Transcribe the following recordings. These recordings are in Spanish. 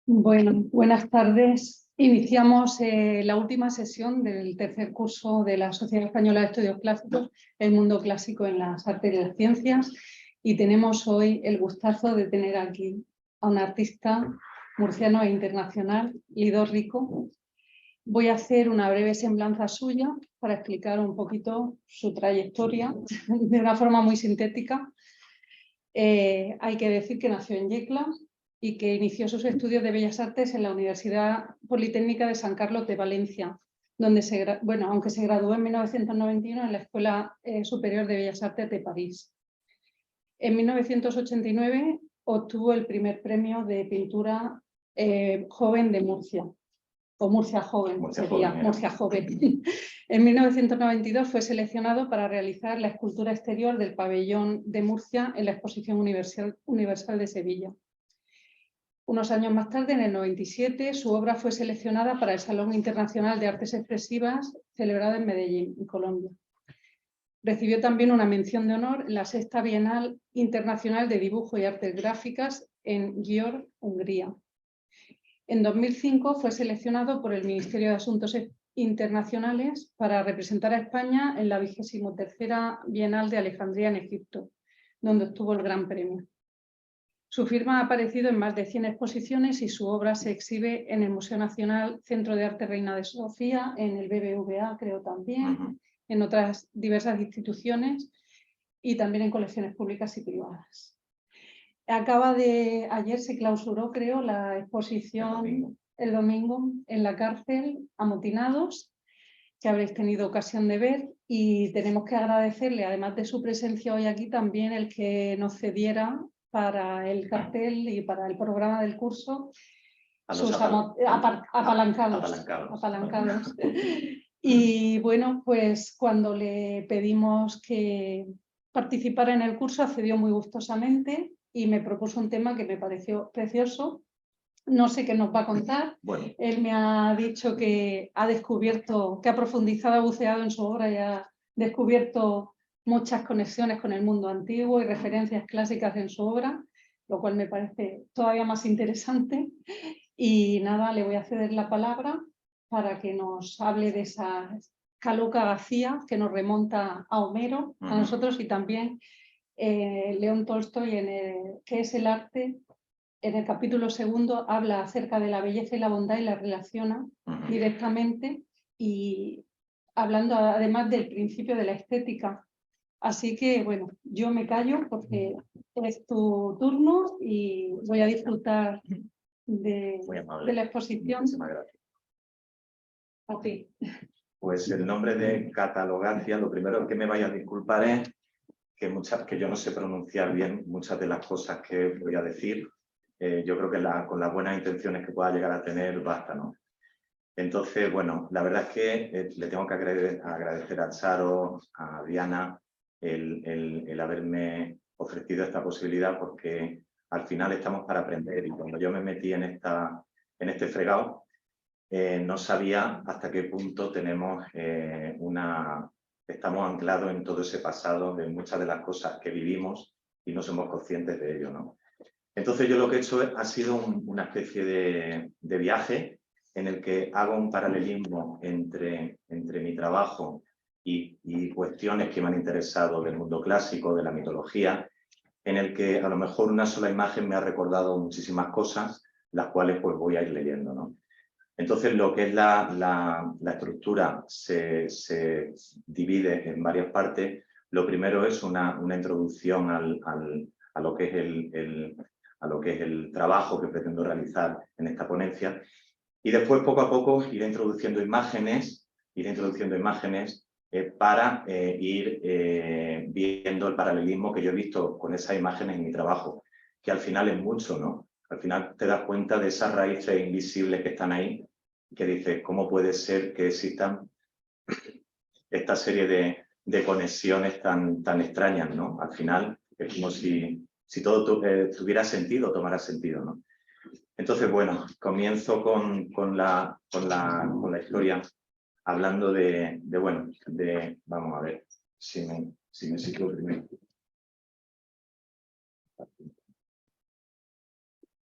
Bueno, buenas tardes. Iniciamos la última sesión del tercer curso de la Sociedad Española de Estudios Clásicos, el mundo clásico en las artes y las ciencias, y tenemos hoy el gustazo de tener aquí a un artista murciano e internacional, Lido Rico. Voy a hacer una breve semblanza suya para explicar un poquito su trayectoria de una forma muy sintética. Hay que decir que nació en Yecla y que inició sus estudios de Bellas Artes en la Universidad Politécnica de San Carlos de Valencia, donde aunque se graduó en 1991 en la Escuela Superior de Bellas Artes de París. En 1989 obtuvo el primer premio de pintura joven de Murcia, o Murcia Joven, Murcia Joven. En 1992 fue seleccionado para realizar la escultura exterior del pabellón de Murcia en la Exposición Universal de Sevilla. Unos años más tarde, en el 97, su obra fue seleccionada para el Salón Internacional de Artes Expresivas celebrado en Medellín, en Colombia. Recibió también una mención de honor en la Sexta Bienal Internacional de Dibujo y Artes Gráficas en Győr, Hungría. En 2005 fue seleccionado por el Ministerio de Asuntos Internacionales para representar a España en la 23ª Bienal de Alejandría en Egipto, donde obtuvo el Gran Premio. Su firma ha aparecido en más de 100 exposiciones y su obra se exhibe en el Museo Nacional Centro de Arte Reina de Sofía, en el BBVA creo también, en otras diversas instituciones y también en colecciones públicas y privadas. Ayer se clausuró, creo, la exposición el domingo en la cárcel Amotinados, que habréis tenido ocasión de ver, y tenemos que agradecerle, además de su presencia hoy aquí, también el que nos cediera para el cartel y para el programa del curso sus apalancados. Y bueno, pues cuando le pedimos que participara en el curso accedió muy gustosamente y me propuso un tema que me pareció precioso. No sé qué nos va a contar. Bueno. Él me ha dicho que ha descubierto, que ha profundizado, ha buceado en su obra y ha descubierto muchas conexiones con el mundo antiguo y referencias clásicas en su obra, lo cual me parece todavía más interesante. Y nada, le voy a ceder la palabra para que nos hable de esa Caluca García que nos remonta a Homero, a nosotros, y también León Tolstoy, que es el arte. En el capítulo segundo habla acerca de la belleza y la bondad y la relaciona directamente, y hablando además del principio de la estética. Así que bueno, yo me callo porque es tu turno y voy a disfrutar de la exposición. Muchísimas gracias. A ti. Pues el nombre de Catalogancia, lo primero que me vaya a disculpar es que yo no sé pronunciar bien muchas de las cosas que voy a decir. Yo creo que con las buenas intenciones que pueda llegar a tener basta, ¿no? Entonces, bueno, la verdad es que le tengo que agradecer a Charo, a Diana, el haberme ofrecido esta posibilidad, porque al final estamos para aprender, y cuando yo me metí en este fregado, no sabía hasta qué punto estamos anclados en todo ese pasado de muchas de las cosas que vivimos y no somos conscientes de ello, ¿no? Entonces yo lo que he hecho ha sido una especie de viaje en el que hago un paralelismo entre mi trabajo y cuestiones que me han interesado del mundo clásico, de la mitología, en el que a lo mejor una sola imagen me ha recordado muchísimas cosas, las cuales pues voy a ir leyendo, ¿no? Entonces lo que es la estructura se divide en varias partes. Lo primero es una introducción a lo que es el trabajo que pretendo realizar en esta ponencia, y después poco a poco iré introduciendo imágenes para ir viendo el paralelismo que yo he visto con esas imágenes en mi trabajo, que al final es mucho, ¿no? Al final te das cuenta de esas raíces invisibles que están ahí, que dices, ¿cómo puede ser que existan esta serie de conexiones tan extrañas, ¿no? Al final es como si todo tuviera sentido, tomara sentido, ¿no? Entonces, bueno, comienzo con la historia, hablando vamos a ver si me sitúo primero.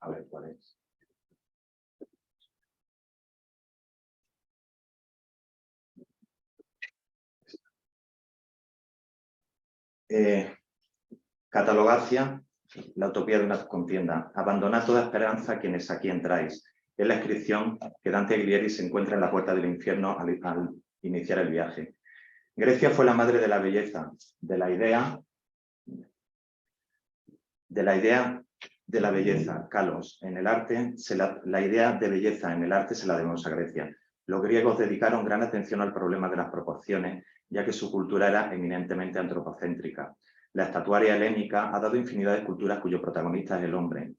A ver cuál es. Catalogacia, la utopía de una contienda. Abandonad toda esperanza quienes aquí entráis. Es la inscripción que Dante Alighieri se encuentra en la puerta del infierno al iniciar el viaje. Grecia fue la madre de la belleza, de la idea de la belleza, kalos. En el arte, la idea de belleza en el arte se la debemos a Grecia. Los griegos dedicaron gran atención al problema de las proporciones, ya que su cultura era eminentemente antropocéntrica. La estatuaria helénica ha dado infinidad de esculturas cuyo protagonista es el hombre.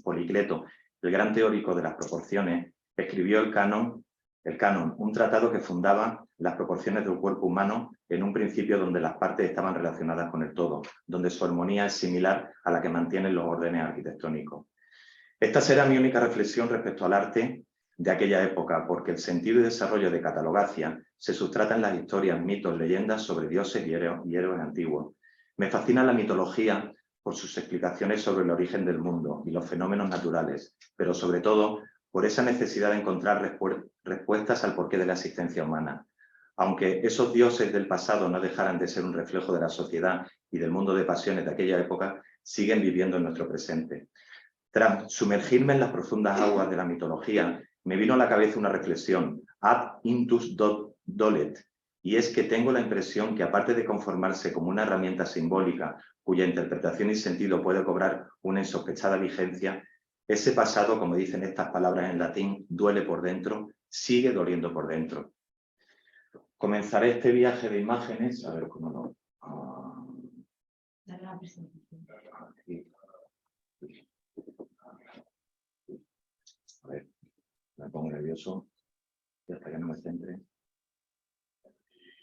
Policleto, el gran teórico de las proporciones, escribió el canon, un tratado que fundaba las proporciones del cuerpo humano en un principio donde las partes estaban relacionadas con el todo, donde su armonía es similar a la que mantienen los órdenes arquitectónicos. Esta será mi única reflexión respecto al arte de aquella época, porque el sentido y desarrollo de Catalogacia se sustrata en las historias, mitos, leyendas sobre dioses y héroes antiguos. Me fascina la mitología por sus explicaciones sobre el origen del mundo y los fenómenos naturales, pero sobre todo por esa necesidad de encontrar respuestas al porqué de la existencia humana. Aunque esos dioses del pasado no dejaran de ser un reflejo de la sociedad y del mundo de pasiones de aquella época, siguen viviendo en nuestro presente. Tras sumergirme en las profundas aguas de la mitología, me vino a la cabeza una reflexión, ad intus dolet, y es que tengo la impresión que aparte de conformarse como una herramienta simbólica cuya interpretación y sentido puede cobrar una insospechada vigencia, ese pasado, como dicen estas palabras en latín, duele por dentro, sigue doliendo por dentro. Comenzaré este viaje de imágenes, a ver cómo no. A ver, me pongo nervioso y hasta que no me centre.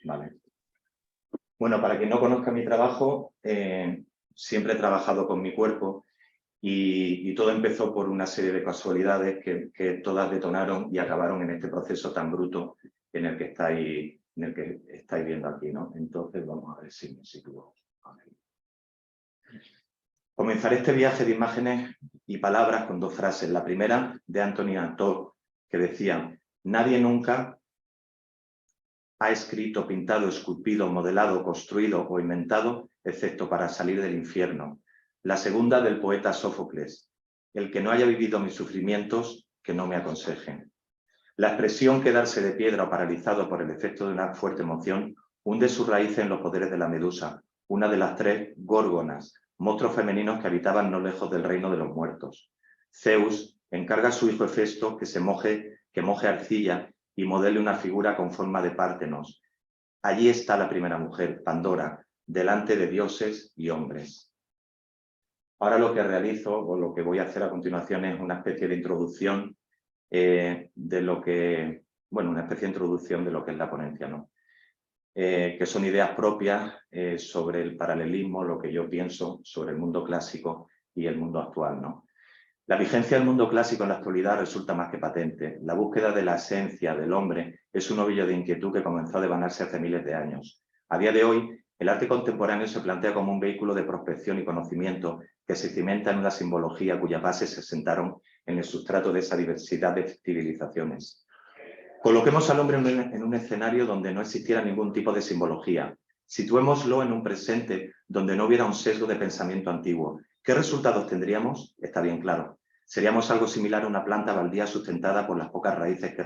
Vale. Bueno, para quien no conozca mi trabajo, siempre he trabajado con mi cuerpo y todo empezó por una serie de casualidades que todas detonaron y acabaron en este proceso tan bruto en el que estáis viendo aquí, ¿no? Entonces, vamos a ver si me sitúo aquí. Comenzaré este viaje de imágenes y palabras con dos frases. La primera de Anthony Artaud, que decía: nadie nunca ha escrito, pintado, esculpido, modelado, construido o inventado, excepto para salir del infierno. La segunda del poeta Sófocles: el que no haya vivido mis sufrimientos, que no me aconsejen. La expresión quedarse de piedra o paralizado por el efecto de una fuerte emoción hunde sus raíces en los poderes de la medusa, una de las 3 górgonas, monstruos femeninos que habitaban no lejos del reino de los muertos. Zeus encarga a su hijo Hefesto que moje arcilla y modele una figura con forma de Pártenos. Allí está la primera mujer, Pandora, delante de dioses y hombres. Ahora lo que realizo, o lo que voy a hacer a continuación, es una especie de introducción de lo que, bueno, una especie de introducción de lo que es la ponencia, ¿no? Que son ideas propias sobre el paralelismo, lo que yo pienso sobre el mundo clásico y el mundo actual, ¿no? La vigencia del mundo clásico en la actualidad resulta más que patente. La búsqueda de la esencia del hombre es un ovillo de inquietud que comenzó a devanarse hace miles de años. A día de hoy, el arte contemporáneo se plantea como un vehículo de prospección y conocimiento que se cimenta en una simbología cuyas bases se sentaron en el sustrato de esa diversidad de civilizaciones. Coloquemos al hombre en un escenario donde no existiera ningún tipo de simbología. Situémoslo en un presente donde no hubiera un sesgo de pensamiento antiguo. ¿Qué resultados tendríamos? Está bien claro. Seríamos algo similar a una planta baldía sustentada por las pocas raíces que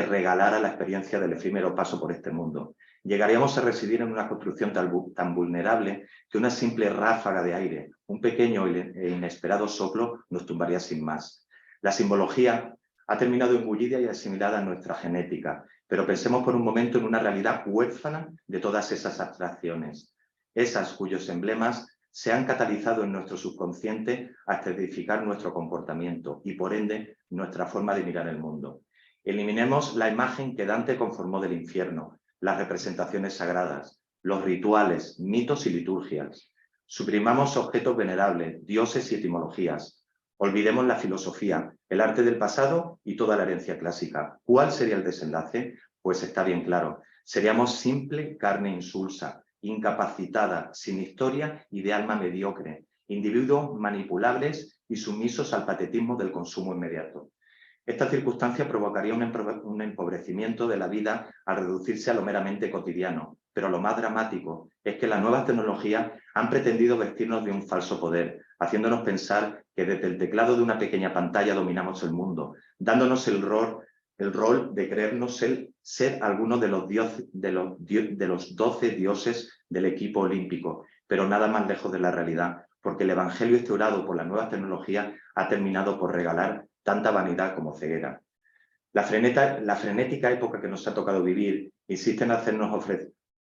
regalara la experiencia del efímero paso por este mundo. Llegaríamos a residir en una construcción tan vulnerable que una simple ráfaga de aire, un pequeño e inesperado soplo, nos tumbaría sin más. La simbología ha terminado imbuida y asimilada en nuestra genética, pero pensemos por un momento en una realidad huérfana de todas esas abstracciones, esas cuyos emblemas se han catalizado en nuestro subconsciente hasta edificar nuestro comportamiento y, por ende, nuestra forma de mirar el mundo. Eliminemos la imagen que Dante conformó del infierno, las representaciones sagradas, los rituales, mitos y liturgias. Suprimamos objetos venerables, dioses y etimologías. Olvidemos la filosofía, el arte del pasado y toda la herencia clásica. ¿Cuál sería el desenlace? Pues está bien claro. Seríamos simple carne insulsa, incapacitada, sin historia y de alma mediocre, individuos manipulables y sumisos al patetismo del consumo inmediato. Esta circunstancia provocaría un empobrecimiento de la vida al reducirse a lo meramente cotidiano, pero lo más dramático es que las nuevas tecnologías han pretendido vestirnos de un falso poder, haciéndonos pensar que desde el teclado de una pequeña pantalla dominamos el mundo, dándonos el rol de creernos ser algunos de los 12 dioses del equipo olímpico, pero nada más lejos de la realidad, porque el evangelio instaurado por las nuevas tecnologías ha terminado por regalar tanta vanidad como ceguera. La frenética época que nos ha tocado vivir insiste en hacernos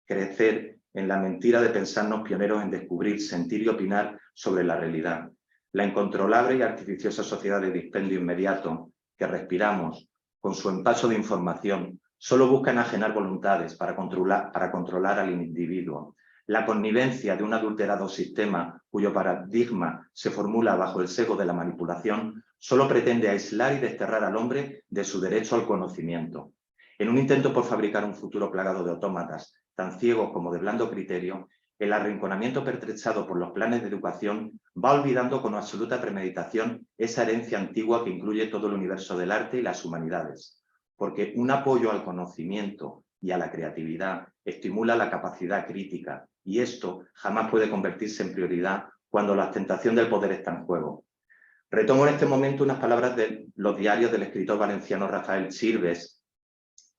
crecer en la mentira de pensarnos pioneros en descubrir, sentir y opinar sobre la realidad. La incontrolable y artificiosa sociedad de dispendio inmediato que respiramos, con su empacho de información, solo busca enajenar voluntades para controlar al individuo. La connivencia de un adulterado sistema cuyo paradigma se formula bajo el sesgo de la manipulación solo pretende aislar y desterrar al hombre de su derecho al conocimiento. En un intento por fabricar un futuro plagado de autómatas, tan ciegos como de blando criterio, el arrinconamiento pertrechado por los planes de educación va olvidando con absoluta premeditación esa herencia antigua que incluye todo el universo del arte y las humanidades. Porque un apoyo al conocimiento y a la creatividad estimula la capacidad crítica, y esto jamás puede convertirse en prioridad cuando la tentación del poder está en juego. Retomo en este momento unas palabras de los diarios del escritor valenciano Rafael Chirves,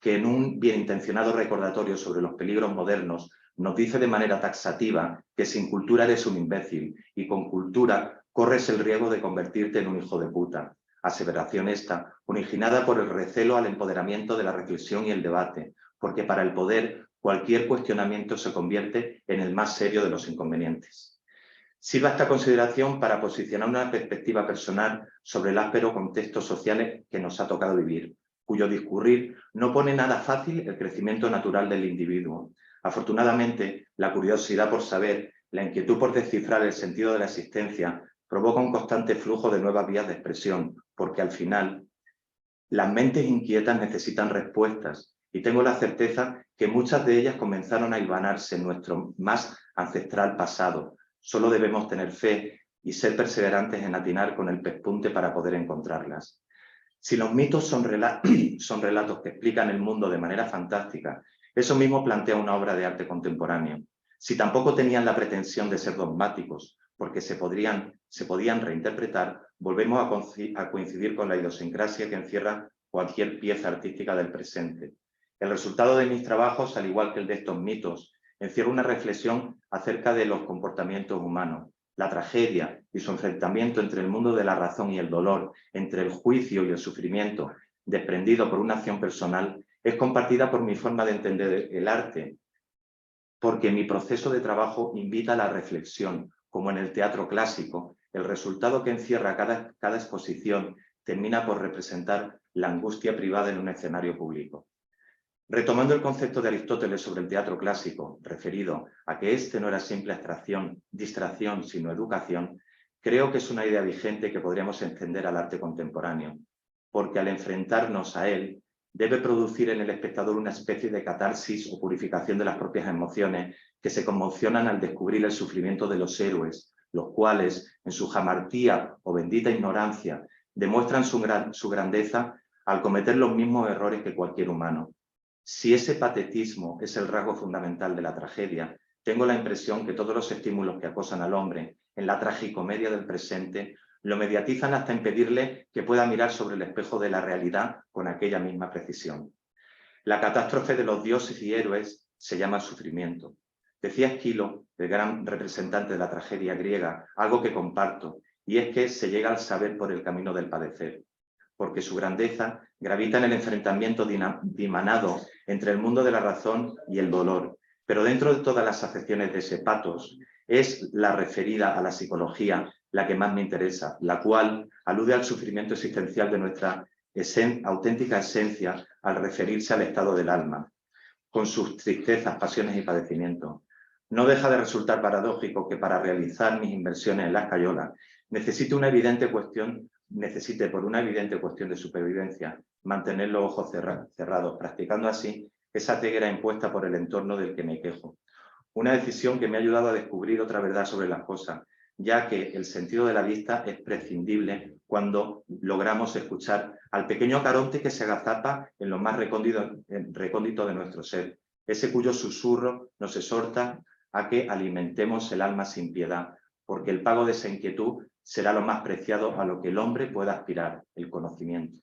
que en un bien intencionado recordatorio sobre los peligros modernos nos dice de manera taxativa que sin cultura eres un imbécil y con cultura corres el riesgo de convertirte en un hijo de puta. Aseveración esta, originada por el recelo al empoderamiento de la reflexión y el debate, porque para el poder cualquier cuestionamiento se convierte en el más serio de los inconvenientes. Sirva esta consideración para posicionar una perspectiva personal sobre el áspero contexto social que nos ha tocado vivir, cuyo discurrir no pone nada fácil el crecimiento natural del individuo. Afortunadamente, la curiosidad por saber, la inquietud por descifrar el sentido de la existencia, provoca un constante flujo de nuevas vías de expresión, porque al final las mentes inquietas necesitan respuestas, y tengo la certeza que muchas de ellas comenzaron a hilvanarse en nuestro más ancestral pasado. Solo debemos tener fe y ser perseverantes en atinar con el pespunte para poder encontrarlas. Si los mitos son relatos que explican el mundo de manera fantástica, eso mismo plantea una obra de arte contemporáneo. Si tampoco tenían la pretensión de ser dogmáticos, porque se podían reinterpretar, volvemos a coincidir con la idiosincrasia que encierra cualquier pieza artística del presente. El resultado de mis trabajos, al igual que el de estos mitos, encierra una reflexión acerca de los comportamientos humanos, la tragedia y su enfrentamiento entre el mundo de la razón y el dolor, entre el juicio y el sufrimiento, desprendido por una acción personal, es compartida por mi forma de entender el arte, porque mi proceso de trabajo invita a la reflexión, como en el teatro clásico. El resultado que encierra cada exposición termina por representar la angustia privada en un escenario público. Retomando el concepto de Aristóteles sobre el teatro clásico, referido a que este no era simple abstracción, distracción, sino educación, creo que es una idea vigente que podríamos extender al arte contemporáneo, porque al enfrentarnos a él, debe producir en el espectador una especie de catarsis o purificación de las propias emociones que se conmocionan al descubrir el sufrimiento de los héroes, los cuales, en su jamartía o bendita ignorancia, demuestran su grandeza al cometer los mismos errores que cualquier humano. Si ese patetismo es el rasgo fundamental de la tragedia, tengo la impresión que todos los estímulos que acosan al hombre en la tragicomedia del presente lo mediatizan hasta impedirle que pueda mirar sobre el espejo de la realidad con aquella misma precisión. La catástrofe de los dioses y héroes se llama sufrimiento. Decía Esquilo, el gran representante de la tragedia griega, algo que comparto, y es que se llega al saber por el camino del padecer, porque su grandeza gravita en el enfrentamiento dimanado entre el mundo de la razón y el dolor. Pero dentro de todas las acepciones de ese patos, es la referida a la psicología la que más me interesa, la cual alude al sufrimiento existencial de nuestra auténtica esencia al referirse al estado del alma, con sus tristezas, pasiones y padecimientos. No deja de resultar paradójico que para realizar mis inversiones en la escayola necesite por una evidente cuestión de supervivencia, mantener los ojos cerrados, practicando así esa ceguera impuesta por el entorno del que me quejo. Una decisión que me ha ayudado a descubrir otra verdad sobre las cosas, ya que el sentido de la vista es prescindible cuando logramos escuchar al pequeño Caronte que se agazapa en lo más recóndito de nuestro ser, ese cuyo susurro nos exhorta a que alimentemos el alma sin piedad, porque el pago de esa inquietud será lo más preciado a lo que el hombre pueda aspirar, el conocimiento,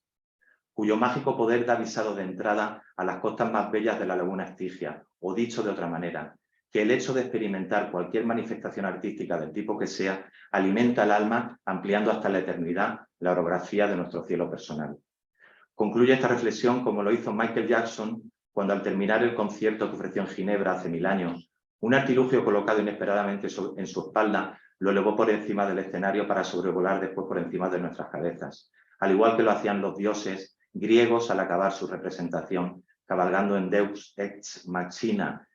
cuyo mágico poder da visado de entrada a las costas más bellas de la laguna Estigia, o dicho de otra manera, que el hecho de experimentar cualquier manifestación artística del tipo que sea, alimenta el alma, ampliando hasta la eternidad la orografía de nuestro cielo personal. Concluye esta reflexión como lo hizo Michael Jackson cuando al terminar el concierto que ofreció en Ginebra hace 1000 años, un artilugio colocado inesperadamente en su espalda lo elevó por encima del escenario para sobrevolar después por encima de nuestras cabezas, al igual que lo hacían los dioses griegos al acabar su representación, cabalgando en Deus ex machina.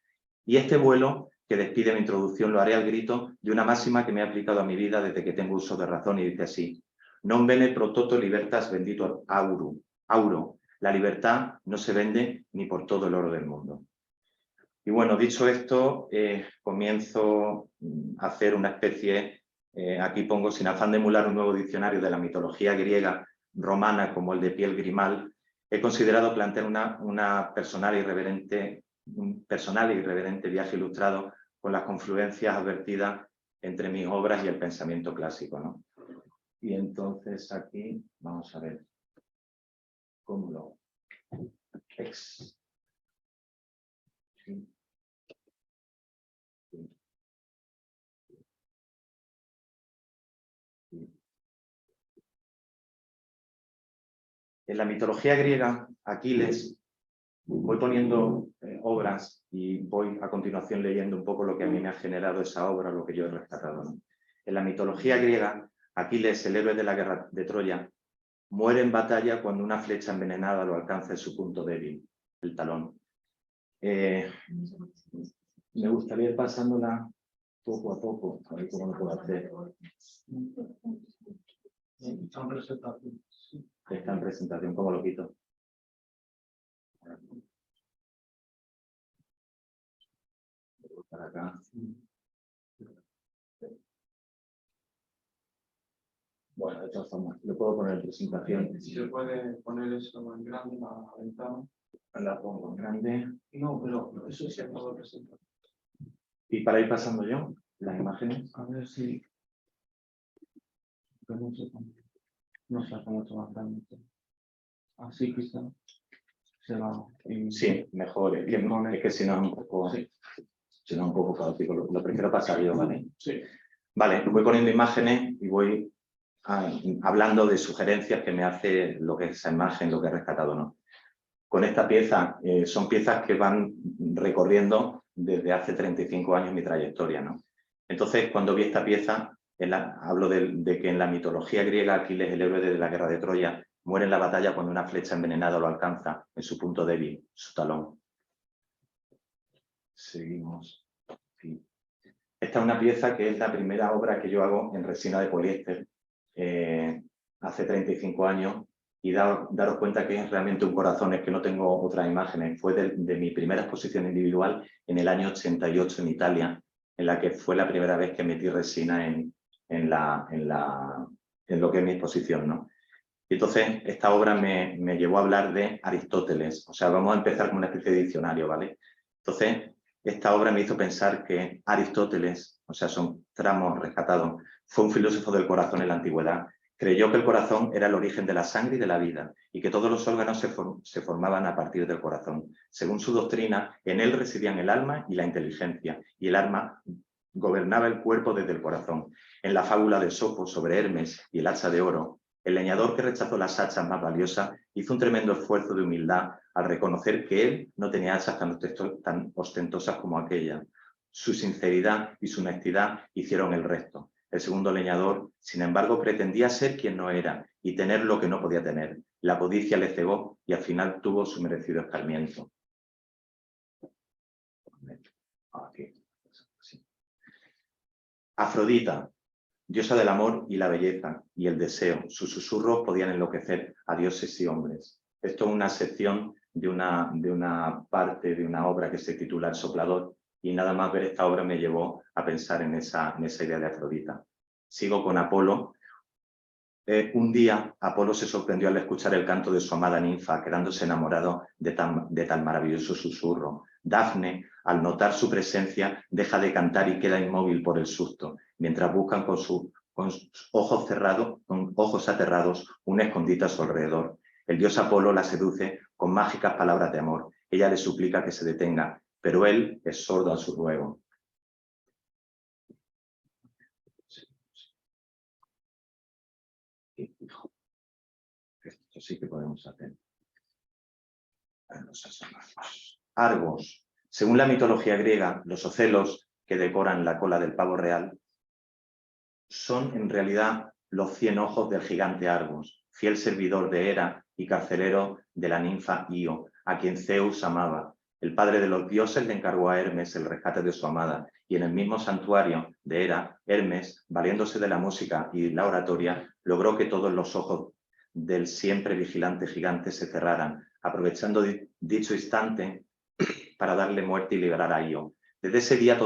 Y este vuelo que despide mi introducción lo haré al grito de una máxima que me ha aplicado a mi vida desde que tengo uso de razón y dice así: non bene pro toto libertas bendito auro. La libertad no se vende ni por todo el oro del mundo. Y bueno, dicho esto, comienzo a hacer una especie, aquí pongo, sin afán de emular un nuevo diccionario de la mitología griega romana como el de Piel Grimal, he considerado plantear un personal e irreverente viaje ilustrado con las confluencias advertidas entre mis obras y el pensamiento clásico, ¿no? Y entonces aquí vamos a ver cómo lo... En la mitología griega, Aquiles, voy poniendo obras y voy a continuación leyendo un poco lo que a mí me ha generado esa obra, lo que yo he rescatado, ¿no? En la mitología griega, Aquiles, el héroe de la guerra de Troya, muere en batalla cuando una flecha envenenada lo alcanza en su punto débil, el talón. Me gustaría ir pasándola poco a poco, a ver cómo lo puedo hacer. Está en presentación, ¿cómo lo quito? Para acá. Bueno, de todas formas, lo puedo poner en presentación. Si se puede poner eso en grande, la ventana. La pongo en grande. No, pero eso sí acabo de presentar. Y para ir pasando yo las imágenes. A ver si... No sé cómo se va a grande. Así quizá se va... Sí, mejor. Es que si no es un poco... Sí. Si no es un poco caótico. Lo prefiero pasar yo, ¿vale? Sí. Vale, voy poniendo imágenes y voy hablando de sugerencias que me hace lo que es esa imagen, lo que he rescatado, ¿no? Con esta pieza, son piezas que van recorriendo desde hace 35 años mi trayectoria, ¿no? Entonces, cuando vi esta pieza, hablo de que en la mitología griega Aquiles, el héroe de la guerra de Troya, muere en la batalla cuando una flecha envenenada lo alcanza en su punto débil, su talón. Seguimos. Sí. Esta es una pieza que es la primera obra que yo hago en resina de poliéster hace 35 años, y daros cuenta que es realmente un corazón, es que no tengo otras imágenes. Fue de mi primera exposición individual en el año 88 en Italia, en la que fue la primera vez que metí resina en lo que es mi exposición, ¿no? Y entonces esta obra me llevó a hablar de Aristóteles. O sea, vamos a empezar con una especie de diccionario, ¿vale? Entonces, esta obra me hizo pensar que Aristóteles, o sea, son tramos rescatados, fue un filósofo del corazón en la antigüedad. Creyó que el corazón era el origen de la sangre y de la vida, y que todos los órganos se formaban a partir del corazón. Según su doctrina, en él residían el alma y la inteligencia, y el alma gobernaba el cuerpo desde el corazón. En la fábula de Esopo sobre Hermes y el hacha de oro, el leñador que rechazó las hachas más valiosas hizo un tremendo esfuerzo de humildad al reconocer que él no tenía hachas tan ostentosas como aquella. Su sinceridad y su honestidad hicieron el resto. El segundo leñador, sin embargo, pretendía ser quien no era y tener lo que no podía tener. La codicia le cegó y al final tuvo su merecido escarmiento. Aquí. Afrodita, diosa del amor y la belleza y el deseo. Sus susurros podían enloquecer a dioses y hombres. Esto es una sección de una parte de una obra que se titula El soplador, y nada más ver esta obra me llevó a pensar en esa idea de Afrodita. Sigo con Apolo. Un día Apolo se sorprendió al escuchar el canto de su amada ninfa, quedándose enamorado de tan maravilloso susurro. Dafne, al notar su presencia, deja de cantar y queda inmóvil por el susto, mientras buscan con ojos aterrados un escondite a su alrededor. El dios Apolo la seduce con mágicas palabras de amor. Ella le suplica que se detenga, pero él es sordo a su ruego. Esto sí que podemos hacer. Argos. Según la mitología griega, los ocelos que decoran la cola del pavo real son en realidad los 100 ojos del gigante Argos, fiel servidor de Hera y carcelero de la ninfa Io, a quien Zeus amaba. El padre de los dioses le encargó a Hermes el rescate de su amada, y en el mismo santuario de Hera, Hermes, valiéndose de la música y la oratoria, logró que todos los ojos del siempre vigilante gigante se cerraran, aprovechando dicho instante para darle muerte y liberar a Io. Desde ese día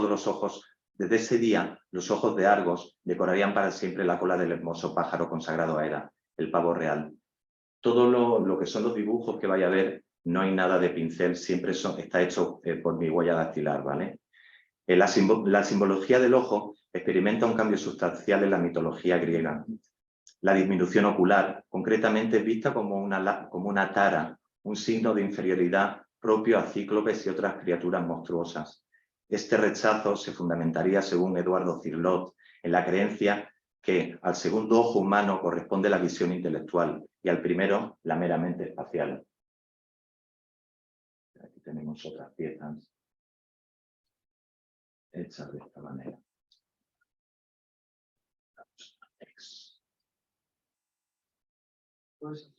los ojos de Argos decorarían para siempre la cola del hermoso pájaro consagrado a Hera, el pavo real. Todo lo que son los dibujos que vaya a ver, no hay nada de pincel, siempre está hecho por mi huella dactilar, ¿vale? La simbología del ojo experimenta un cambio sustancial en la mitología griega. La disminución ocular, concretamente, es vista como una tara, un signo de inferioridad propio a cíclopes y otras criaturas monstruosas. Este rechazo se fundamentaría, según Eduardo Cirlot, en la creencia que al segundo ojo humano corresponde la visión intelectual y al primero la meramente espacial. Aquí tenemos otras piezas hechas de esta manera. Pues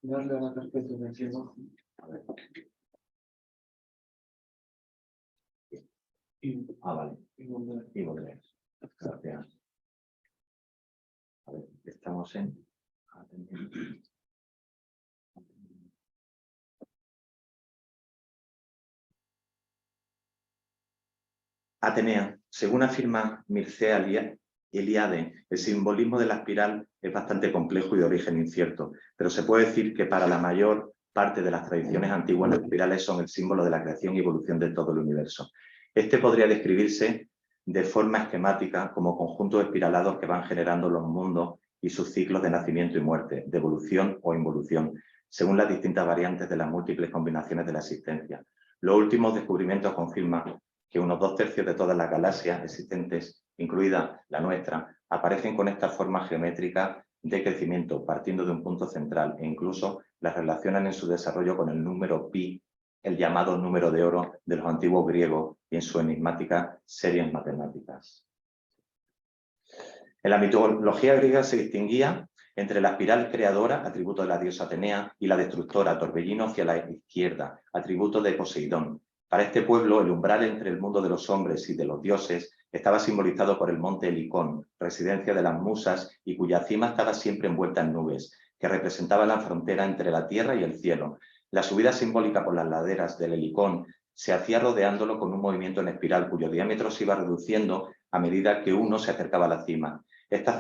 darle a la carpeta de aquí abajo. A ver. Vale. Y volver. Gracias. A ver, estamos en Atenea. Según afirma Mircea Eliade, el simbolismo de la espiral es bastante complejo y de origen incierto, pero se puede decir que para la mayor parte de las tradiciones antiguas las espirales son el símbolo de la creación y evolución de todo el universo. Este podría describirse de forma esquemática como conjuntos espiralados que van generando los mundos y sus ciclos de nacimiento y muerte, de evolución o involución, según las distintas variantes de las múltiples combinaciones de la existencia. Los últimos descubrimientos confirman que unos 2/3 de todas las galaxias existentes, incluida la nuestra, aparecen con esta forma geométrica de crecimiento, partiendo de un punto central, e incluso las relacionan en su desarrollo con el número pi, el llamado número de oro de los antiguos griegos, y en su enigmática series matemáticas. En la mitología griega se distinguía entre la espiral creadora, atributo de la diosa Atenea, y la destructora, torbellino hacia la izquierda, atributo de Poseidón. Para este pueblo, el umbral entre el mundo de los hombres y de los dioses estaba simbolizado por el monte Helicón, residencia de las musas y cuya cima estaba siempre envuelta en nubes, que representaba la frontera entre la tierra y el cielo. La subida simbólica por las laderas del Helicón se hacía rodeándolo con un movimiento en espiral cuyo diámetro se iba reduciendo a medida que uno se acercaba a la cima. Esta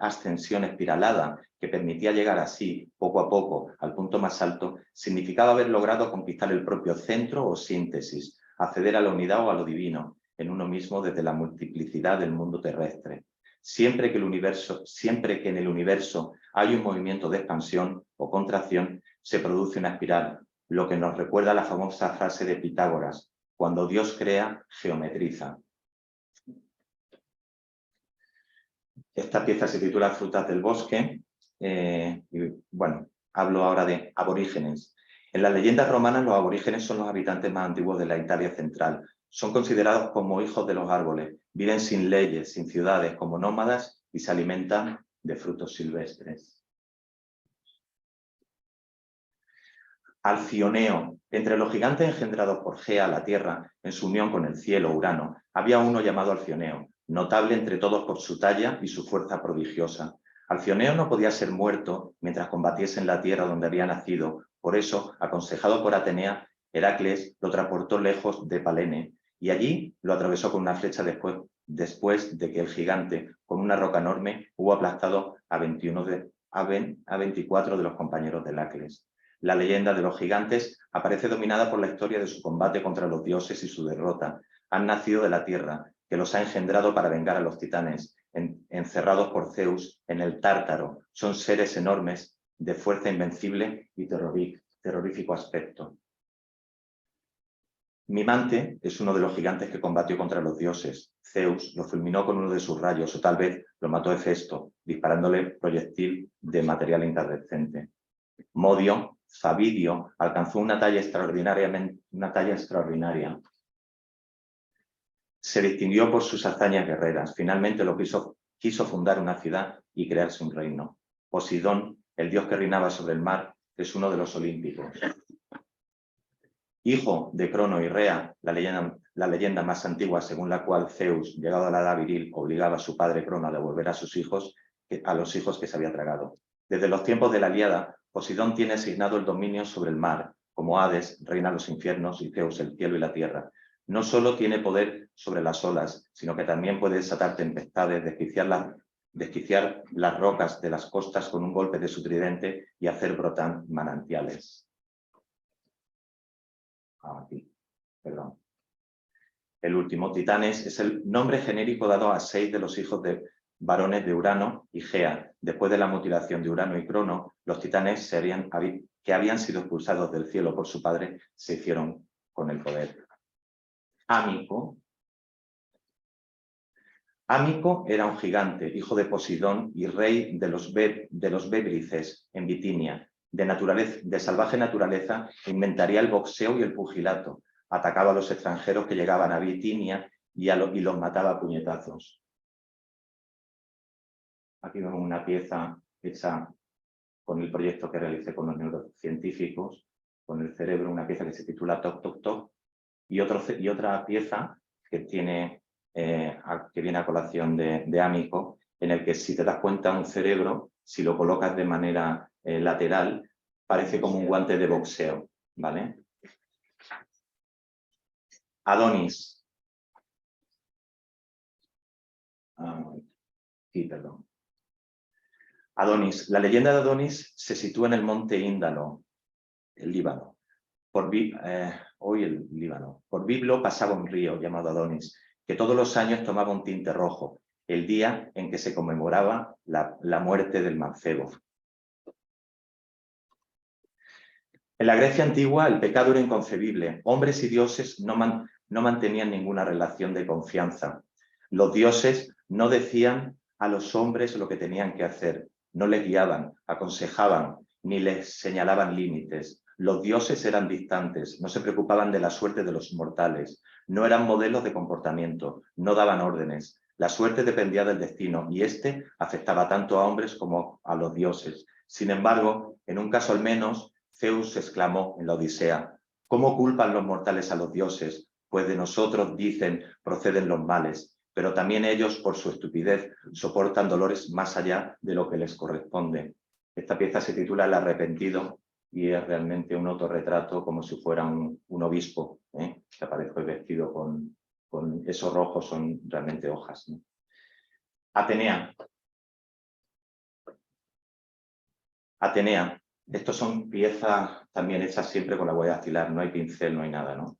ascensión espiralada, que permitía llegar así, poco a poco, al punto más alto, significaba haber logrado conquistar el propio centro o síntesis, acceder a la unidad o a lo divino, en uno mismo desde la multiplicidad del mundo terrestre. Siempre que en el universo hay un movimiento de expansión o contracción, se produce una espiral, lo que nos recuerda la famosa frase de Pitágoras: cuando Dios crea, geometriza. Esta pieza se titula Frutas del bosque. Y bueno, hablo ahora de aborígenes. En las leyendas romanas, los aborígenes son los habitantes más antiguos de la Italia central. Son considerados como hijos de los árboles. Viven sin leyes, sin ciudades, como nómadas, y se alimentan de frutos silvestres. Alcioneo. Entre los gigantes engendrados por Gea, la tierra, en su unión con el cielo, Urano, había uno llamado Alcioneo, notable entre todos por su talla y su fuerza prodigiosa. Alcioneo no podía ser muerto mientras combatiese en la tierra donde había nacido. Por eso, aconsejado por Atenea, Heracles lo transportó lejos de Palene, y allí lo atravesó con una flecha después después de que el gigante, con una roca enorme, hubo aplastado a 24 de los compañeros de Heracles. La leyenda de los gigantes aparece dominada por la historia de su combate contra los dioses y su derrota. Han nacido de la tierra, que los ha engendrado para vengar a los titanes, encerrados por Zeus en el Tártaro. Son seres enormes, de fuerza invencible y terrorífico aspecto. Mimante es uno de los gigantes que combatió contra los dioses. Zeus lo fulminó con uno de sus rayos, o tal vez lo mató Hefesto, disparándole proyectil de material incandescente. Modio, Fabidio, alcanzó una talla extraordinaria. Se distinguió por sus hazañas guerreras. Finalmente quiso fundar una ciudad y crearse un reino. Poseidón, el dios que reinaba sobre el mar, es uno de los olímpicos. Hijo de Crono y Rea, la leyenda más antigua según la cual Zeus, llegado a la edad viril, obligaba a su padre Crono a devolver a los hijos que se había tragado. Desde los tiempos de la Ilíada, Poseidón tiene asignado el dominio sobre el mar, como Hades reina los infiernos y Zeus el cielo y la tierra. No solo tiene poder sobre las olas, sino que también puede desatar tempestades, desquiciar las rocas de las costas con un golpe de su tridente y hacer brotar manantiales. Aquí, perdón. El último, Titanes, es el nombre genérico dado a 6 de los hijos de varones de Urano y Gea. Después de la mutilación de Urano y Crono, los titanes que habían sido expulsados del cielo por su padre se hicieron con el poder. Ámico era un gigante, hijo de Poseidón y rey de los Bébrices en Bitinia. De salvaje naturaleza, inventaría el boxeo y el pugilato. Atacaba a los extranjeros que llegaban a Bitinia y los mataba a puñetazos. Aquí vemos una pieza hecha con el proyecto que realicé con los neurocientíficos, con el cerebro, una pieza que se titula Toc Toc Toc, y otra pieza que viene a colación de Ámico, en el que, si te das cuenta, un cerebro, si lo colocas de manera lateral, parece como un guante de boxeo, ¿vale? Adonis. Sí, perdón. Adonis. La leyenda de Adonis se sitúa en el monte Índalo, el Líbano. Hoy el Líbano. Por Biblo pasaba un río llamado Adonis, que todos los años tomaba un tinte rojo, el día en que se conmemoraba la muerte del mancebo. En la Grecia antigua el pecado era inconcebible. Hombres y dioses no mantenían ninguna relación de confianza. Los dioses no decían a los hombres lo que tenían que hacer, no les guiaban, aconsejaban, ni les señalaban límites. Los dioses eran distantes, no se preocupaban de la suerte de los mortales, no eran modelos de comportamiento, no daban órdenes. La suerte dependía del destino y este afectaba tanto a hombres como a los dioses. Sin embargo, en un caso al menos, Zeus exclamó en la Odisea: ¿cómo culpan los mortales a los dioses? Pues de nosotros, dicen, proceden los males, pero también ellos, por su estupidez, soportan dolores más allá de lo que les corresponde. Esta pieza se titula El arrepentido y es realmente un autorretrato como si fuera un obispo, que aparece vestido con esos rojos, son realmente hojas, ¿no? Atenea. Estos son piezas también hechas siempre con la huella dactilar, no hay pincel, no hay nada, ¿no?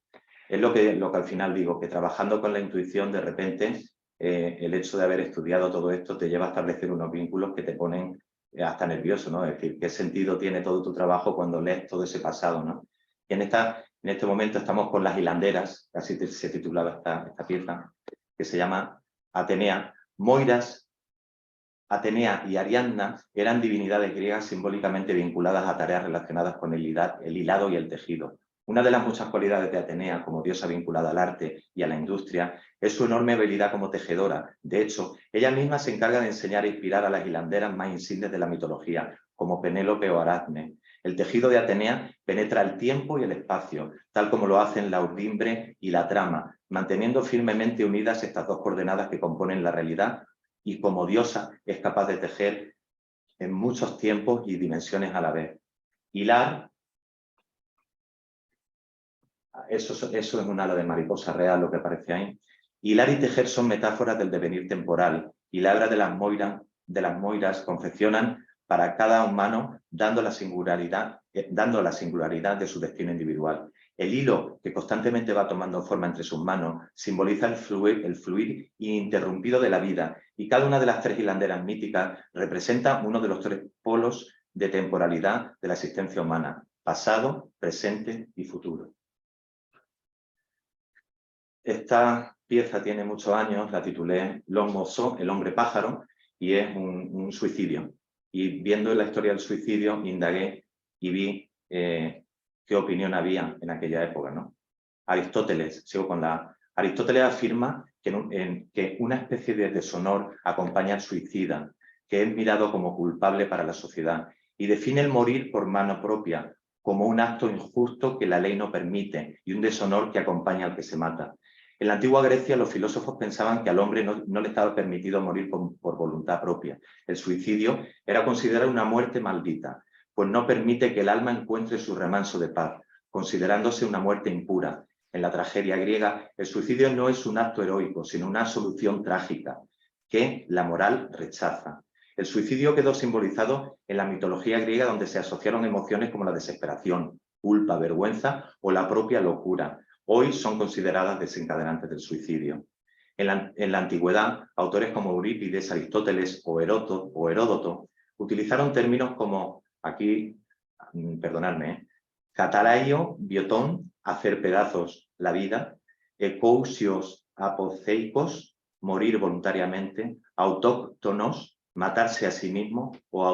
Es lo que al final digo, que trabajando con la intuición, de repente, el hecho de haber estudiado todo esto te lleva a establecer unos vínculos que te ponen hasta nervioso, ¿no? Es decir, ¿qué sentido tiene todo tu trabajo cuando lees todo ese pasado, ¿no? Y en este momento estamos con las hilanderas, así se titulaba esta pieza, que se llama Atenea. Moiras, Atenea y Ariadna eran divinidades griegas simbólicamente vinculadas a tareas relacionadas con el hilado y el tejido. Una de las muchas cualidades de Atenea, como diosa vinculada al arte y a la industria, es su enorme habilidad como tejedora. De hecho, ella misma se encarga de enseñar e inspirar a las hilanderas más insignes de la mitología, como Penélope o Aracne. El tejido de Atenea penetra el tiempo y el espacio, tal como lo hacen la urdimbre y la trama, manteniendo firmemente unidas estas dos coordenadas que componen la realidad, y como diosa es capaz de tejer en muchos tiempos y dimensiones a la vez. Hilar, eso es un ala de mariposa real, lo que aparece ahí. Hilar y tejer son metáforas del devenir temporal, y la hebra de las moiras confeccionan para cada humano dando la singularidad de su destino individual. El hilo que constantemente va tomando forma entre sus manos simboliza el fluir ininterrumpido de la vida, y cada una de las tres hilanderas míticas representa uno de los tres polos de temporalidad de la existencia humana: pasado, presente y futuro. Esta pieza tiene muchos años, la titulé L'homme oiseau, el hombre pájaro, y es un suicidio. Y viendo la historia del suicidio, indagué y vi qué opinión había en aquella época, ¿no? Aristóteles afirma que una especie de deshonor acompaña al suicida, que es mirado como culpable para la sociedad, y define el morir por mano propia como un acto injusto que la ley no permite y un deshonor que acompaña al que se mata. En la antigua Grecia, los filósofos pensaban que al hombre no le estaba permitido morir por voluntad propia. El suicidio era considerado una muerte maldita, pues no permite que el alma encuentre su remanso de paz, considerándose una muerte impura. En la tragedia griega, el suicidio no es un acto heroico, sino una solución trágica que la moral rechaza. El suicidio quedó simbolizado en la mitología griega, donde se asociaron emociones como la desesperación, culpa, vergüenza o la propia locura. Hoy son consideradas desencadenantes del suicidio. En la antigüedad, autores como Eurípides, Aristóteles o Heródoto utilizaron términos como, aquí, perdonadme, catalaio, biotón, hacer pedazos la vida, ekousios apoceicos, morir voluntariamente, autóctonos, matarse a sí mismo, o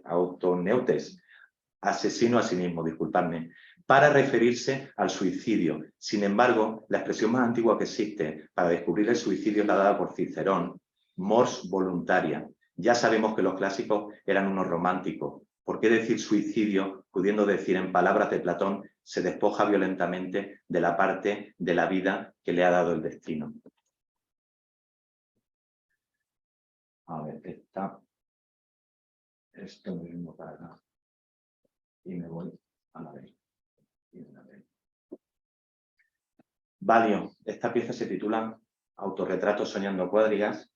autoneutes, asesino a sí mismo, disculpadme, para referirse al suicidio. Sin embargo, la expresión más antigua que existe para descubrir el suicidio es la dada por Cicerón, mors voluntaria. Ya sabemos que los clásicos eran unos románticos. ¿Por qué decir suicidio, pudiendo decir en palabras de Platón, se despoja violentamente de la parte de la vida que le ha dado el destino? A ver, esto mismo para acá. Y me voy a la B. Valio. Esta pieza se titula Autorretrato soñando cuadrigas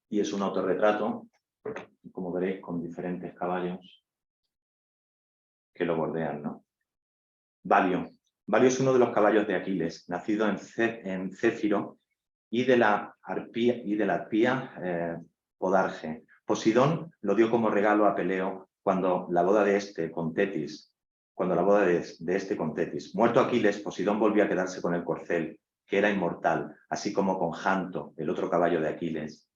y es un autorretrato, como veréis, con diferentes caballos que lo bordean, ¿no? Valio. Valio es uno de los caballos de Aquiles, nacido en Céfiro y de la arpía Podarge. Posidón lo dio como regalo a Peleo cuando la boda de este con Tetis. Muerto Aquiles, Posidón volvió a quedarse con el corcel, que era inmortal, así como con Janto, el otro caballo de Aquiles.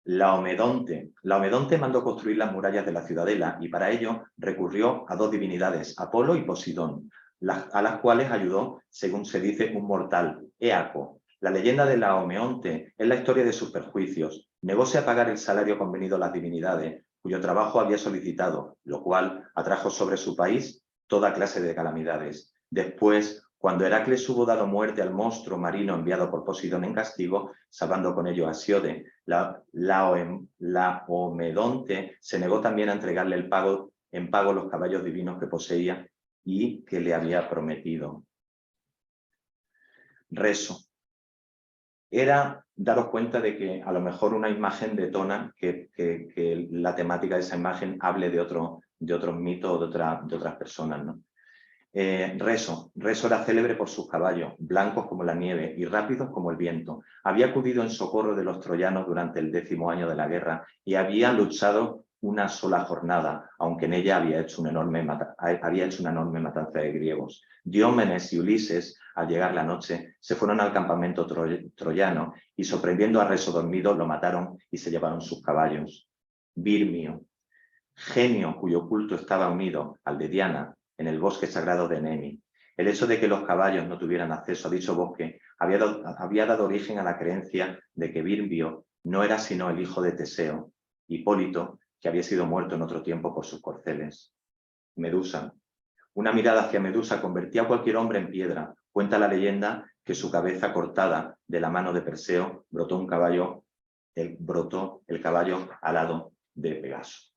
Laomedonte mandó construir las murallas de la ciudadela y para ello recurrió a dos divinidades, Apolo y Posidón, a las cuales ayudó, según se dice, un mortal, Éaco. La leyenda de Laomeonte es la historia de sus perjuicios. Negóse a pagar el salario convenido a las divinidades, cuyo trabajo había solicitado, lo cual atrajo sobre su país toda clase de calamidades. Después, cuando Heracles hubo dado muerte al monstruo marino enviado por Posidón en castigo, salvando con ello a Hesíode, Laomedonte se negó también a entregarle en pago los caballos divinos que poseía y que le había prometido. Reso. Era daros cuenta de que a lo mejor una imagen detona que la temática de esa imagen hable de otros mitos o de otras personas, ¿no? Reso era célebre por sus caballos, blancos como la nieve y rápidos como el viento. Había acudido en socorro de los troyanos durante el 10º año de la guerra y había luchado una sola jornada, aunque en ella había hecho una enorme matanza de griegos. Diómenes y Ulises, al llegar la noche, se fueron al campamento troyano y, sorprendiendo a Reso dormido, lo mataron y se llevaron sus caballos. Birmio, genio cuyo culto estaba unido al de Diana en el bosque sagrado de Nemi. El hecho de que los caballos no tuvieran acceso a dicho bosque había dado origen a la creencia de que Birmio no era sino el hijo de Teseo, Hipólito, que había sido muerto en otro tiempo por sus corceles. Medusa. Una mirada hacia Medusa convertía a cualquier hombre en piedra. Cuenta la leyenda que su cabeza cortada de la mano de Perseo brotó el caballo alado de Pegaso.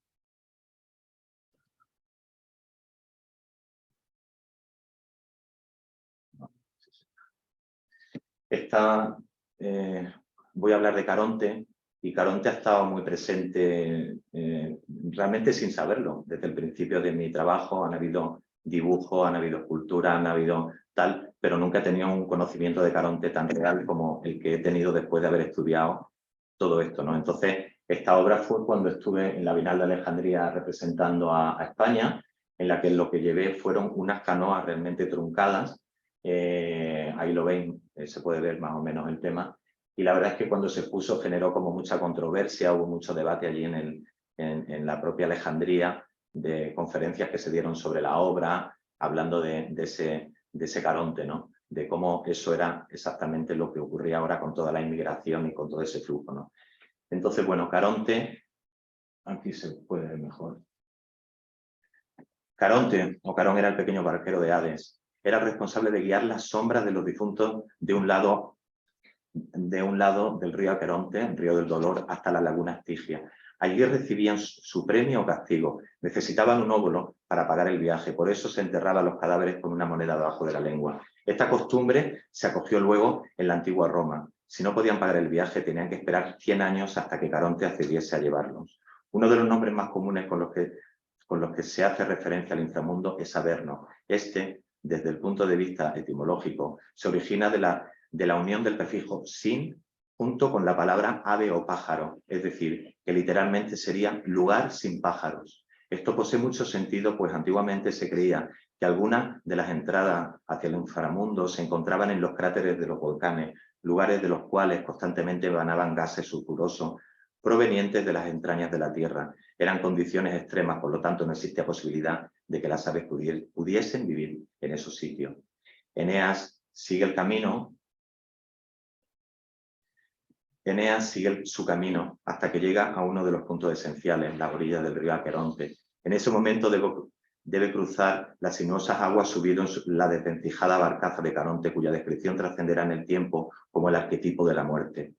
voy a hablar de Caronte, y Caronte ha estado muy presente realmente sin saberlo. Desde el principio de mi trabajo han habido dibujos, han habido esculturas, han habido tal, pero nunca he tenido un conocimiento de Caronte tan real como el que he tenido después de haber estudiado todo esto, ¿no? Entonces, esta obra fue cuando estuve en la Bienal de Alejandría representando a España, en la que lo que llevé fueron unas canoas realmente truncadas. Ahí lo ven, se puede ver más o menos el tema. Y la verdad es que cuando se expuso generó como mucha controversia, hubo mucho debate allí en la propia Alejandría, de conferencias que se dieron sobre la obra, hablando de ese Caronte, ¿no? De cómo eso era exactamente lo que ocurría ahora con toda la inmigración y con todo ese flujo, ¿no? Entonces, bueno, Caronte, aquí se puede ver mejor. Caronte, o Carón, era el pequeño barquero de Hades. Era responsable de guiar las sombras de los difuntos de un lado del río Aqueronte, el río del dolor, hasta la laguna Estigia. Allí recibían su premio o castigo. Necesitaban un óvulo para pagar el viaje, por eso se enterraban los cadáveres con una moneda debajo de la lengua. Esta costumbre se acogió luego en la antigua Roma. Si no podían pagar el viaje, tenían que esperar 100 años hasta que Caronte accediese a llevarlos. Uno de los nombres más comunes con los que se hace referencia al inframundo es Averno. Este, desde el punto de vista etimológico, se origina de la unión del prefijo sin junto con la palabra ave o pájaro, es decir, que literalmente sería lugar sin pájaros. Esto posee mucho sentido, pues antiguamente se creía que algunas de las entradas hacia el inframundo se encontraban en los cráteres de los volcanes, lugares de los cuales constantemente emanaban gases sulfurosos provenientes de las entrañas de la Tierra. Eran condiciones extremas, por lo tanto no existía posibilidad de que las aves pudiesen vivir en esos sitios. Eneas sigue su camino hasta que llega a uno de los puntos esenciales, la orilla del río Aqueronte. En ese momento debe cruzar las sinuosas aguas subiendo en la desvencijada barcaza de Caronte, cuya descripción trascenderá en el tiempo como el arquetipo de la muerte.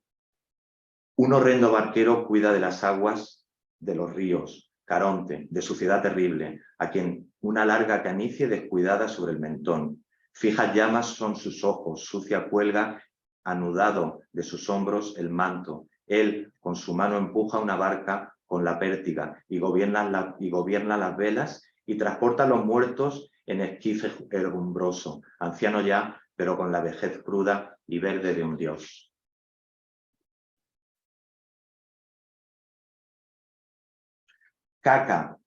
Un horrendo barquero cuida de las aguas de los ríos, Caronte, de su ciudad terrible, a quien una larga canicie descuidada sobre el mentón. Fijas llamas son sus ojos, sucia cuelga anudado de sus hombros el manto. Él con su mano empuja una barca con la pértiga y gobierna las velas y transporta a los muertos en esquife hergumbroso, anciano ya, pero con la vejez cruda y verde de un dios. Caca.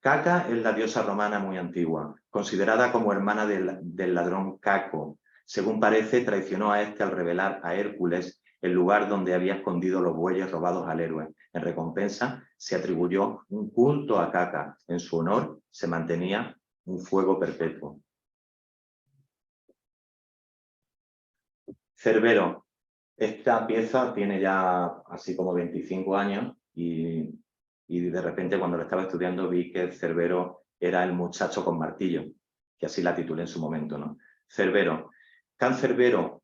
Caca es la diosa romana muy antigua, considerada como hermana del ladrón Caco. Según parece, traicionó a este al revelar a Hércules el lugar donde había escondido los bueyes robados al héroe. En recompensa, se atribuyó un culto a Caca. En su honor, se mantenía un fuego perpetuo. Cerbero. Esta pieza tiene ya así como 25 años y de repente cuando lo estaba estudiando vi que Cerbero era el muchacho con martillo, que así la titulé en su momento, ¿no? Cerbero. Cancerbero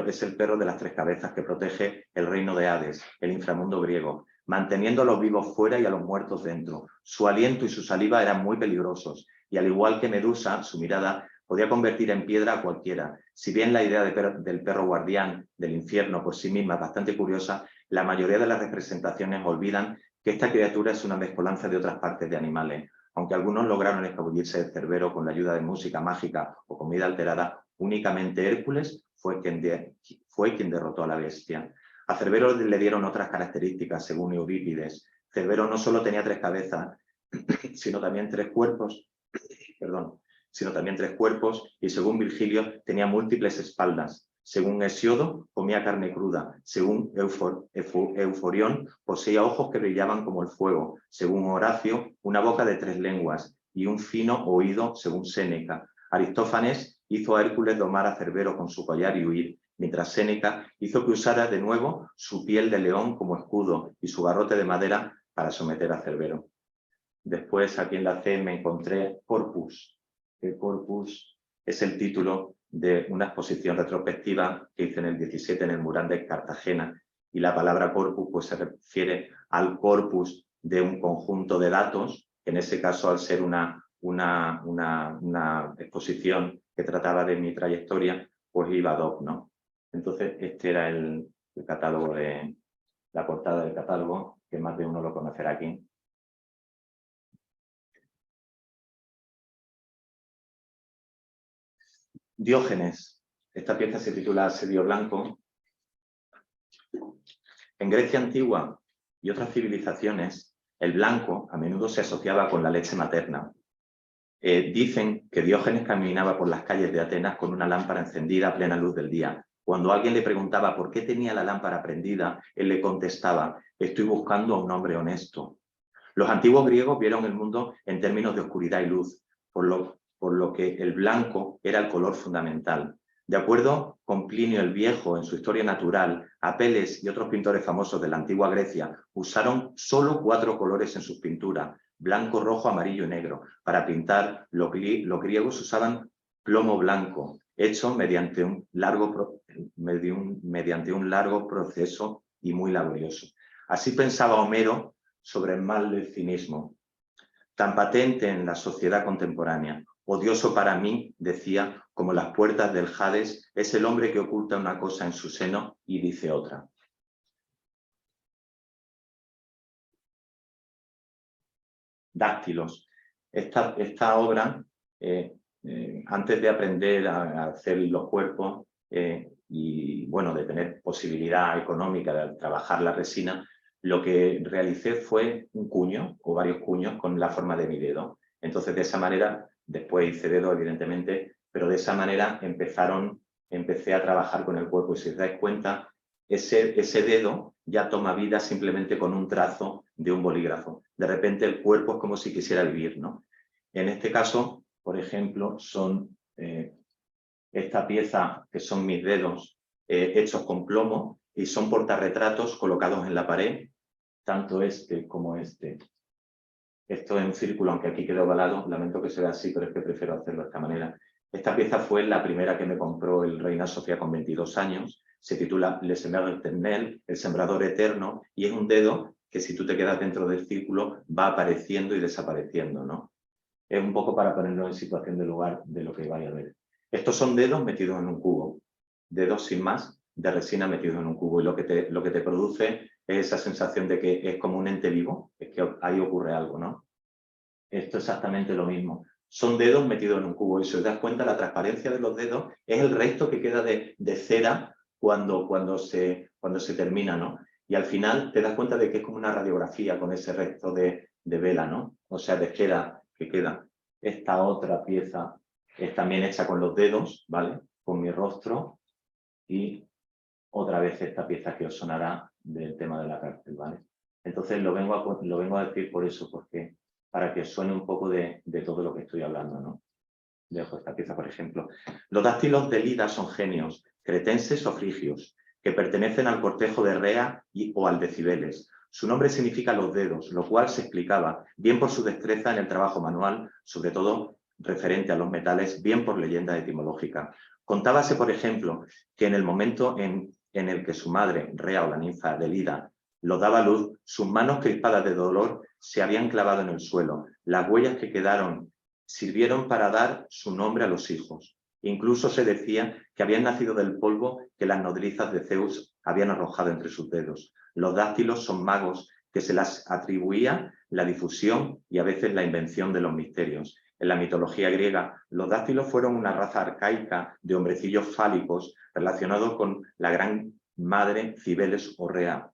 es el perro de las tres cabezas que protege el reino de Hades, el inframundo griego, manteniendo a los vivos fuera y a los muertos dentro. Su aliento y su saliva eran muy peligrosos y al igual que Medusa, su mirada podía convertir en piedra a cualquiera. Si bien la idea del perro guardián del infierno por sí misma es bastante curiosa, la mayoría de las representaciones olvidan que esta criatura es una mezcolanza de otras partes de animales. Aunque algunos lograron escabullirse de Cerbero con la ayuda de música mágica o comida alterada, únicamente Hércules fue quien derrotó a la bestia. A Cerbero le dieron otras características, según Eurípides. Cerbero no solo tenía tres cabezas, sino también tres cuerpos, y según Virgilio tenía múltiples espaldas. Según Hesiodo, comía carne cruda. Según Euforión, poseía ojos que brillaban como el fuego. Según Horacio, una boca de 3 lenguas y un fino oído, según Séneca. Aristófanes hizo a Hércules domar a Cerbero con su collar y huir, mientras Séneca hizo que usara de nuevo su piel de león como escudo y su garrote de madera para someter a Cerbero. Después, aquí en la C, me encontré Corpus. El Corpus es el título de una exposición retrospectiva que hice en el 17 en el Mural de Cartagena, y la palabra corpus pues, se refiere al corpus de un conjunto de datos, que en ese caso, al ser una exposición que trataba de mi trayectoria, pues iba ad hoc, ¿no? Entonces este era el catálogo de la portada del catálogo, que más de uno lo conocerá aquí. Diógenes. Esta pieza se titula Asedio Blanco. En Grecia antigua y otras civilizaciones, el blanco a menudo se asociaba con la leche materna. Dicen que Diógenes caminaba por las calles de Atenas con una lámpara encendida a plena luz del día. Cuando alguien le preguntaba por qué tenía la lámpara prendida, él le contestaba: estoy buscando a un hombre honesto. Los antiguos griegos vieron el mundo en términos de oscuridad y luz, por lo que el blanco era el color fundamental. De acuerdo con Plinio el Viejo en su Historia Natural, Apeles y otros pintores famosos de la antigua Grecia usaron solo 4 colores en sus pinturas: blanco, rojo, amarillo y negro. Para pintar, los griegos usaban plomo blanco, hecho mediante un largo proceso y muy laborioso. Así pensaba Homero sobre el mal del cinismo, tan patente en la sociedad contemporánea. Odioso para mí, decía, como las puertas del Hades, es el hombre que oculta una cosa en su seno y dice otra. Dáctilos. Esta obra, antes de aprender a hacer los cuerpos y bueno, de tener posibilidad económica de trabajar la resina, lo que realicé fue un cuño o varios cuños con la forma de mi dedo. Entonces, de esa manera, después hice dedo, evidentemente, pero de esa manera empecé a trabajar con el cuerpo. Y si os dais cuenta, ese dedo ya toma vida simplemente con un trazo de un bolígrafo. De repente el cuerpo es como si quisiera vivir, ¿no? En este caso, por ejemplo, son esta pieza, que son mis dedos hechos con plomo, y son portarretratos colocados en la pared, tanto este como este. Esto es un círculo, aunque aquí quedó ovalado, lamento que se vea así, pero es que prefiero hacerlo de esta manera. Esta pieza fue la primera que me compró el Reina Sofía con 22 años, se titula Le Sembrador Eternel, el sembrador eterno, y es un dedo que si tú te quedas dentro del círculo va apareciendo y desapareciendo, ¿no? Es un poco para ponerlo en situación de lugar de lo que vaya a ver. Estos son dedos metidos en un cubo, dedos sin más, de resina metidos en un cubo, y lo que te produce es esa sensación de que es como un ente vivo, es que ahí ocurre algo, ¿no? Esto es exactamente lo mismo. Son dedos metidos en un cubo, y si os das cuenta, la transparencia de los dedos es el resto que queda de cera cuando se termina, ¿no? Y al final te das cuenta de que es como una radiografía con ese resto de vela, ¿no? O sea, de cera que queda. Esta otra pieza es también hecha con los dedos, ¿vale? Con mi rostro, y otra vez esta pieza que os sonará del tema de la cárcel, ¿vale? Entonces lo vengo a decir por eso, porque para que os suene un poco de todo lo que estoy hablando, ¿no? Dejo esta pieza, por ejemplo. Los dáctilos de Lida son genios, cretenses o frigios, que pertenecen al cortejo de Rea o al de Cibeles. Su nombre significa los dedos, lo cual se explicaba bien por su destreza en el trabajo manual, sobre todo referente a los metales, bien por leyenda etimológica. Contábase, por ejemplo, que en el momento en el que su madre, Rea o la ninfa de Lida, lo daba a luz, sus manos crispadas de dolor se habían clavado en el suelo. Las huellas que quedaron sirvieron para dar su nombre a los hijos. Incluso se decía que habían nacido del polvo que las nodrizas de Zeus habían arrojado entre sus dedos. Los dáctilos son magos que se las atribuía la difusión y a veces la invención de los misterios. En la mitología griega, los dáctilos fueron una raza arcaica de hombrecillos fálicos relacionados con la gran madre Cibeles o Rea.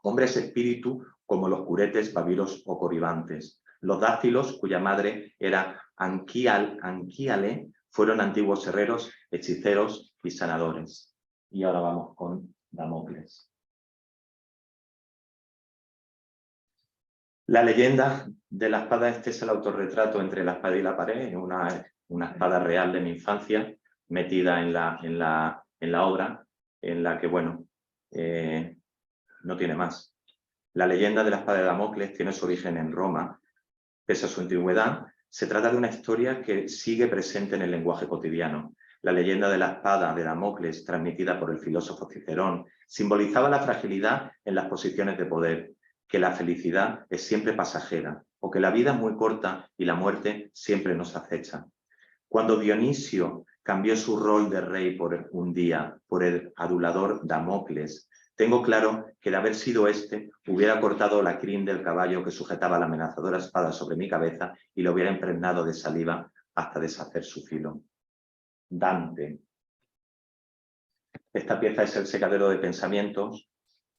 Hombres espíritu como los curetes, paviros o coribantes. Los dáctilos, cuya madre era Anquíale, fueron antiguos herreros, hechiceros y sanadores. Y ahora vamos con Damocles. La leyenda de la espada, este es el autorretrato entre la espada y la pared, una espada real de mi infancia, metida en la obra, en la que, bueno, no tiene más. La leyenda de la espada de Damocles tiene su origen en Roma. Pese a su antigüedad, se trata de una historia que sigue presente en el lenguaje cotidiano. La leyenda de la espada de Damocles, transmitida por el filósofo Cicerón, simbolizaba la fragilidad en las posiciones de poder, que la felicidad es siempre pasajera, o que la vida es muy corta y la muerte siempre nos acecha. Cuando Dionisio cambió su rol de rey por un día por el adulador Damocles. Tengo claro que de haber sido este, hubiera cortado la crin del caballo que sujetaba la amenazadora espada sobre mi cabeza y lo hubiera impregnado de saliva hasta deshacer su filo. Dante. Esta pieza es el secadero de pensamientos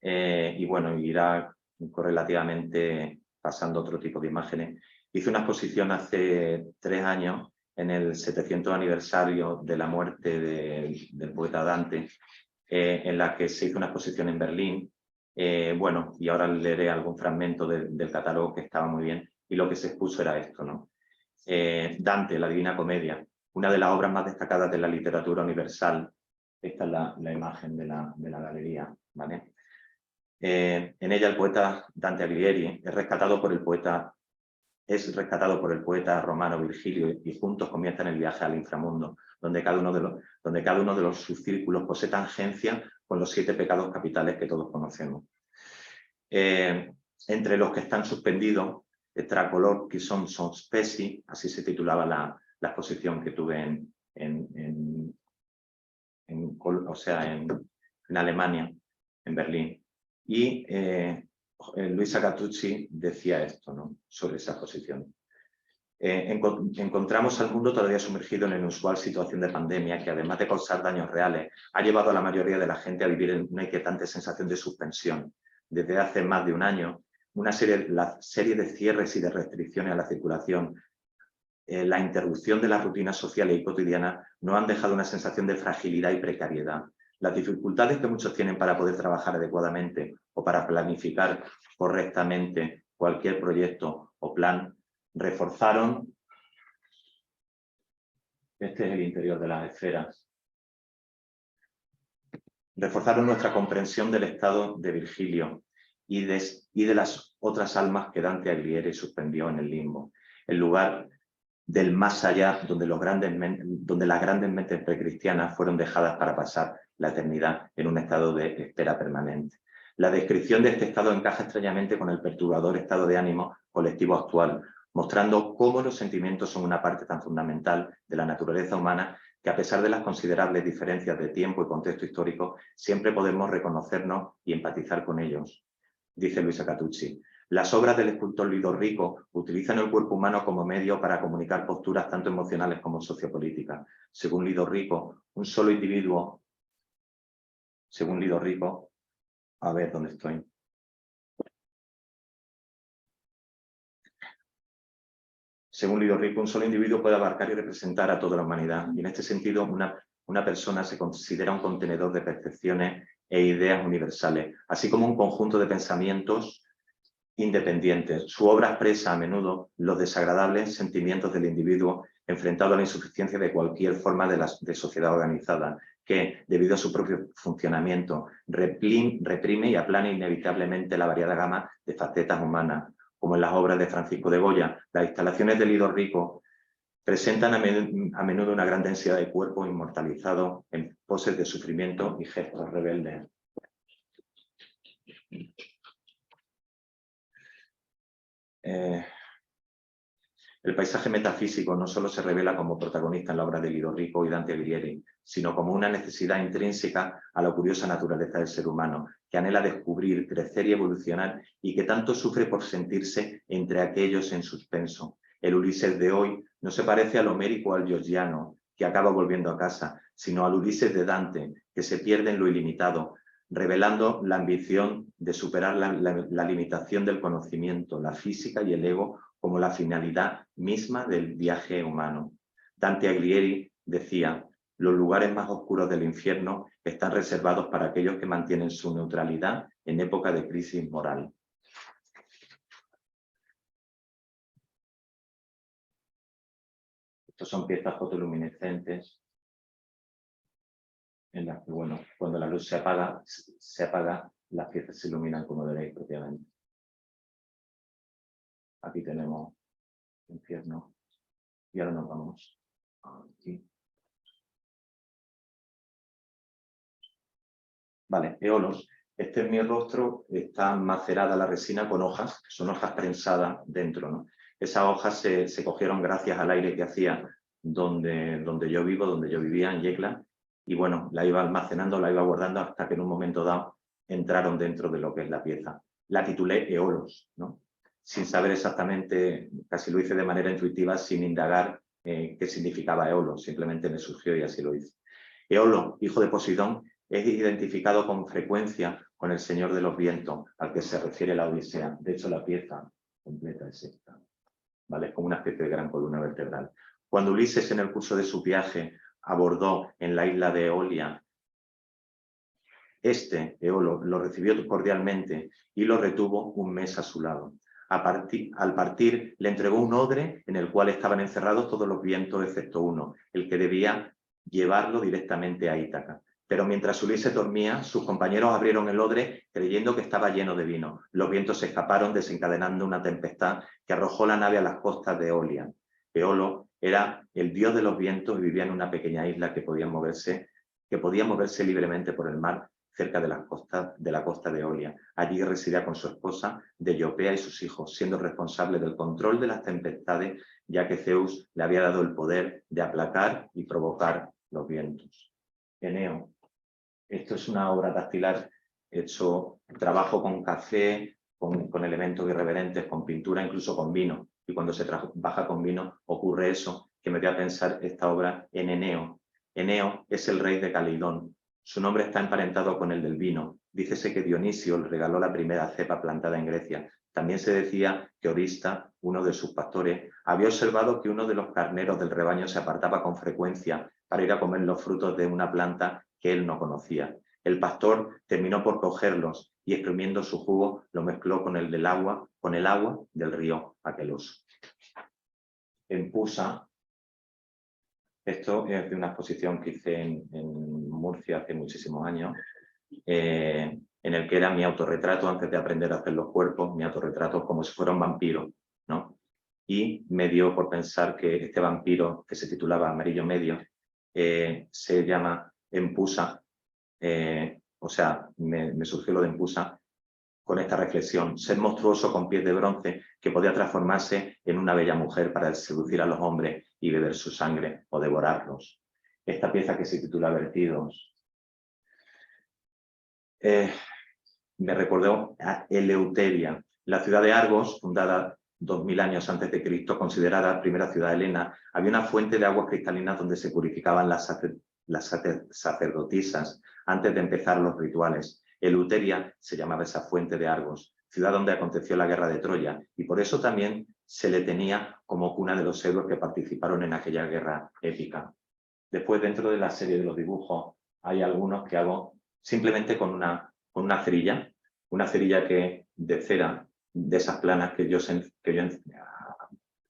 y bueno, irá correlativamente pasando otro tipo de imágenes. Hice una exposición hace 3 años en el 700 aniversario de la muerte del poeta Dante, en la que se hizo una exposición en Berlín. Bueno, y ahora leeré algún fragmento del catálogo que estaba muy bien, y lo que se expuso era esto, ¿no? Dante, la Divina Comedia, una de las obras más destacadas de la literatura universal. Esta es la imagen de la galería, ¿vale? En ella el poeta Dante Alighieri es rescatado por el poeta romano Virgilio y juntos comienzan el viaje al inframundo, donde cada uno de los subcírculos posee tangencia con los 7 pecados capitales que todos conocemos. Entre los que están suspendidos, tra color qui son sospesi, así se titulaba la exposición que tuve en Alemania, en Berlín. Y Luisa Gattucci decía esto, ¿no?, sobre esa exposición. Encontramos al mundo todavía sumergido en la inusual situación de pandemia que, además de causar daños reales, ha llevado a la mayoría de la gente a vivir en una inquietante sensación de suspensión. Desde hace más de un año, la serie de cierres y de restricciones a la circulación, la interrupción de las rutinas sociales y cotidianas nos han dejado una sensación de fragilidad y precariedad. Las dificultades que muchos tienen para poder trabajar adecuadamente o para planificar correctamente cualquier proyecto o plan reforzaron. Este es el interior de las esferas. Reforzaron nuestra comprensión del estado de Virgilio y de las otras almas que Dante Alighieri suspendió en el limbo, el lugar del más allá donde las grandes mentes precristianas fueron dejadas para pasar la eternidad en un estado de espera permanente. La descripción de este estado encaja extrañamente con el perturbador estado de ánimo colectivo actual, mostrando cómo los sentimientos son una parte tan fundamental de la naturaleza humana que, a pesar de las considerables diferencias de tiempo y contexto histórico, siempre podemos reconocernos y empatizar con ellos. Dice Luisa Gattucci: las obras del escultor Lido Rico utilizan el cuerpo humano como medio para comunicar posturas tanto emocionales como sociopolíticas. Según Lido Rico, un solo individuo, a ver dónde estoy. Según Lido Rico, un solo individuo puede abarcar y representar a toda la humanidad, y en este sentido una persona se considera un contenedor de percepciones e ideas universales, así como un conjunto de pensamientos independientes. Su obra expresa a menudo los desagradables sentimientos del individuo enfrentado a la insuficiencia de cualquier forma de sociedad organizada, que, debido a su propio funcionamiento, reprime y aplana inevitablemente la variada gama de facetas humanas. Como en las obras de Francisco de Goya, las instalaciones de Lido Rico presentan a menudo una gran densidad de cuerpo inmortalizado en poses de sufrimiento y gestos rebeldes. El paisaje metafísico no solo se revela como protagonista en la obra de Lido Rico y Dante Alighieri, sino como una necesidad intrínseca a la curiosa naturaleza del ser humano, que anhela descubrir, crecer y evolucionar, y que tanto sufre por sentirse entre aquellos en suspenso. El Ulises de hoy no se parece al homérico o al georgiano, que acaba volviendo a casa, sino al Ulises de Dante, que se pierde en lo ilimitado, revelando la ambición de superar la limitación del conocimiento, la física y el ego como la finalidad misma del viaje humano. Dante Alighieri decía: los lugares más oscuros del infierno están reservados para aquellos que mantienen su neutralidad en época de crisis moral. Estos son piezas fotoluminescentes en las que, bueno, cuando la luz se apaga, las piezas se iluminan como veréis propiamente. Aquí tenemos el infierno y ahora nos vamos aquí. Vale, Eolos. Este es mi rostro, está macerada la resina con hojas, son hojas prensadas dentro, ¿no? Esas hojas se cogieron gracias al aire que hacía donde yo vivo, donde yo vivía, en Yecla, y bueno, la iba almacenando, la iba guardando hasta que en un momento dado entraron dentro de lo que es la pieza. La titulé Eolos, ¿no? Sin saber exactamente, casi lo hice de manera intuitiva, sin indagar qué significaba Eolos, simplemente me surgió y así lo hice. Eolo, hijo de Poseidón, es identificado con frecuencia con el Señor de los Vientos, al que se refiere la Odisea. De hecho, la pieza completa es esta, ¿vale? Es como una especie de gran columna vertebral. Cuando Ulises, en el curso de su viaje, abordó en la isla de Eolia, Eolo, lo recibió cordialmente y lo retuvo un mes a su lado. Al partir, le entregó un odre en el cual estaban encerrados todos los vientos excepto uno, el que debía llevarlo directamente a Ítaca. Pero mientras Ulises dormía, sus compañeros abrieron el odre creyendo que estaba lleno de vino. Los vientos se escaparon, desencadenando una tempestad que arrojó la nave a las costas de Eolia. Eolo era el dios de los vientos y vivía en una pequeña isla que podía moverse libremente por el mar cerca de la costa de Eolia. Allí residía con su esposa, Deyopea, y sus hijos, siendo responsable del control de las tempestades, ya que Zeus le había dado el poder de aplacar y provocar los vientos. Eneo. Esto es una obra dactilar hecho trabajo con café, con elementos irreverentes, con pintura, incluso con vino. Y cuando se trabaja con vino ocurre eso, que me dio a pensar esta obra en Eneo. Eneo es el rey de Caleidón. Su nombre está emparentado con el del vino. Dícese que Dionisio le regaló la primera cepa plantada en Grecia. También se decía que Orista, uno de sus pastores, había observado que uno de los carneros del rebaño se apartaba con frecuencia para ir a comer los frutos de una planta que él no conocía. El pastor terminó por cogerlos y, exprimiendo su jugo, lo mezcló con el agua del río Aqueloso. En Pusa, esto es de una exposición que hice en Murcia hace muchísimos años, en el que era mi autorretrato antes de aprender a hacer los cuerpos, mi autorretrato como si fuera un vampiro, ¿no? Y me dio por pensar que este vampiro, que se titulaba Amarillo Medio, se llama Empusa, o sea, me surgió lo de Empusa con esta reflexión: ser monstruoso con pies de bronce que podía transformarse en una bella mujer para seducir a los hombres y beber su sangre o devorarlos. Esta pieza, que se titula Vertidos, me recordó a Eleuteria, la ciudad de Argos, fundada 2000 años antes de Cristo, considerada primera ciudad helena. Había una fuente de aguas cristalinas donde se purificaban las sacerdotisas antes de empezar los rituales. Eleuteria se llamaba esa fuente de Argos, ciudad donde aconteció la guerra de Troya, y por eso también se le tenía como cuna de los héroes que participaron en aquella guerra épica. Después, dentro de la serie de los dibujos, hay algunos que hago simplemente con una cerilla que de cera, de esas planas que yo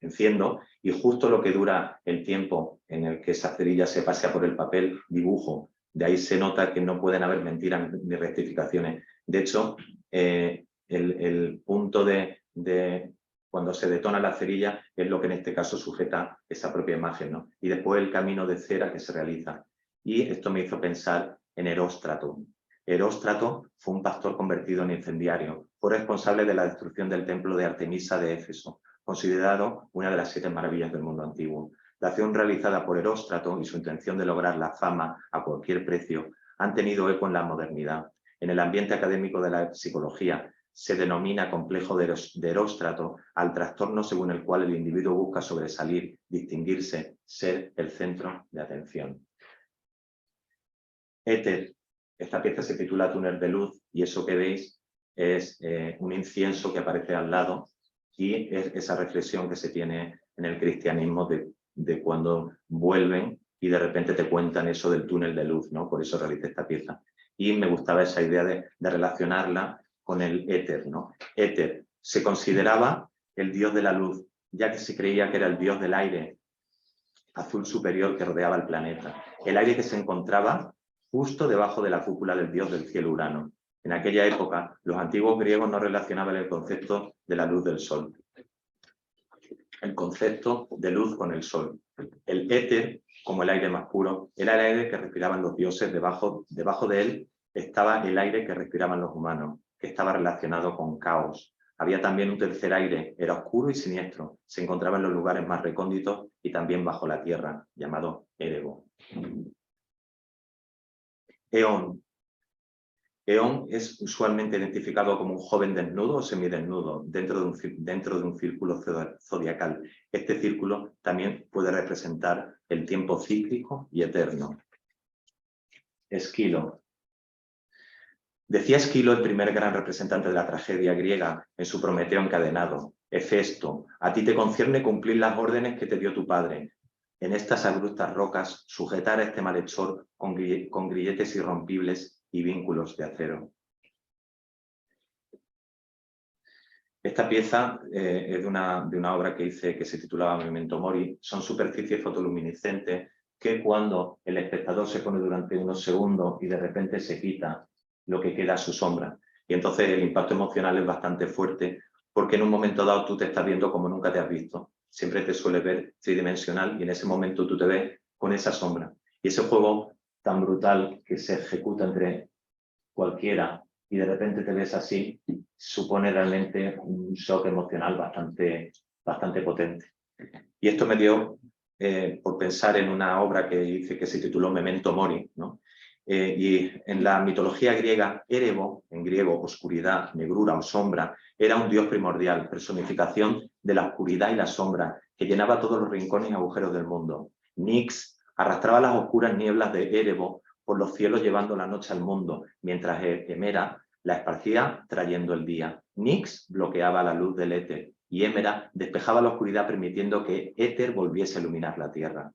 enciendo, y justo lo que dura el tiempo en el que esa cerilla se pasea por el papel, dibujo. De ahí se nota que no pueden haber mentiras ni rectificaciones. De hecho, el punto de cuando se detona la cerilla es lo que en este caso sujeta esa propia imagen, ¿no? Y después el camino de cera que se realiza. Y esto me hizo pensar en Eróstrato. Eróstrato fue un pastor convertido en incendiario. Fue responsable de la destrucción del templo de Artemisa de Éfeso, considerado una de las 7 maravillas del mundo antiguo. La acción realizada por Eróstrato y su intención de lograr la fama a cualquier precio han tenido eco en la modernidad. En el ambiente académico de la psicología se denomina complejo de Eróstrato al trastorno según el cual el individuo busca sobresalir, distinguirse, ser el centro de atención. Éter. Esta pieza se titula Túnel de Luz, y eso que veis es un incienso que aparece al lado, y es esa reflexión que se tiene en el cristianismo de cuando vuelven y de repente te cuentan eso del túnel de luz, ¿no? Por eso realicé esta pieza. Y me gustaba esa idea de relacionarla con el éter, ¿no? Éter se consideraba el dios de la luz, ya que se creía que era el dios del aire azul superior que rodeaba el planeta. El aire que se encontraba justo debajo de la cúpula del dios del cielo Urano. En aquella época, los antiguos griegos no relacionaban el concepto de la luz del sol, el concepto de luz con el sol. El éter, como el aire más puro, era el aire que respiraban los dioses. Debajo de él estaba el aire que respiraban los humanos, que estaba relacionado con caos, Había también un tercer aire, era oscuro y siniestro, se encontraba en los lugares más recónditos y también bajo la tierra, llamado Erebo. Eón. Eón es usualmente identificado como un joven desnudo o semidesnudo dentro de un círculo zodiacal. Este círculo también puede representar el tiempo cíclico y eterno. Esquilo. Decía Esquilo, el primer gran representante de la tragedia griega, en su Prometeo encadenado: Hefesto, a ti te concierne cumplir las órdenes que te dio tu padre. En estas abruptas rocas, sujetar a este malhechor con grilletes irrompibles y vínculos de acero. Esta pieza es de una obra que hice que se titulaba Memento Mori. Son superficies fotoluminiscentes que cuando el espectador se pone durante unos segundos y de repente se quita, lo que queda a su sombra. Y entonces el impacto emocional es bastante fuerte porque en un momento dado tú te estás viendo como nunca te has visto. Siempre te suele ver tridimensional y en ese momento tú te ves con esa sombra. Y ese juego tan brutal que se ejecuta entre cualquiera y de repente te ves así, supone realmente un shock emocional bastante potente. Y esto me dio por pensar en una obra que hice que se tituló Memento Mori, ¿no? Y en la mitología griega, Erebo, en griego oscuridad, negrura o sombra, era un dios primordial, personificación de la oscuridad y la sombra, que llenaba todos los rincones y agujeros del mundo. Nix arrastraba las oscuras nieblas de Erebo por los cielos llevando la noche al mundo, mientras Hemera la esparcía trayendo el día. Nix bloqueaba la luz del éter y Hemera despejaba la oscuridad permitiendo que éter volviese a iluminar la tierra.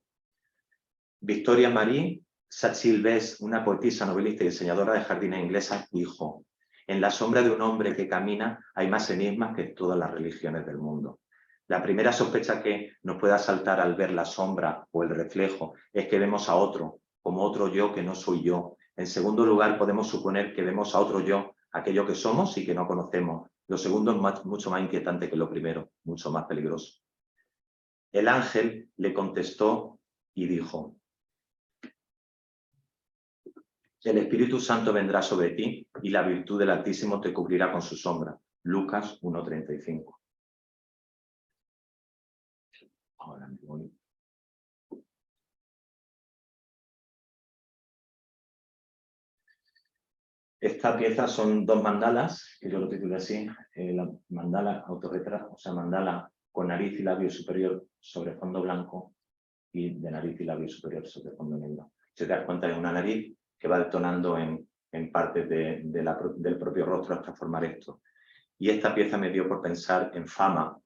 Victoria Marie Sachill-Bess, una poetisa, novelista y diseñadora de jardines inglesa, dijo: en la sombra de un hombre que camina hay más enigmas que en todas las religiones del mundo. La primera sospecha que nos puede asaltar al ver la sombra o el reflejo es que vemos a otro, como otro yo que no soy yo. En segundo lugar, podemos suponer que vemos a otro yo, aquello que somos y que no conocemos. Lo segundo es mucho más inquietante que lo primero, mucho más peligroso. El ángel le contestó y dijo: el Espíritu Santo vendrá sobre ti y la virtud del Altísimo te cubrirá con su sombra. Lucas 1:35. Ahora me voy. Esta pieza son dos mandalas, que yo lo titulé así, la mandala autorretrato, o sea, mandala con nariz y labio superior sobre fondo blanco y de nariz y labio superior sobre fondo negro. Si te das cuenta, es una nariz que va detonando en partes del propio rostro hasta formar esto. Y esta pieza me dio por pensar en Fama.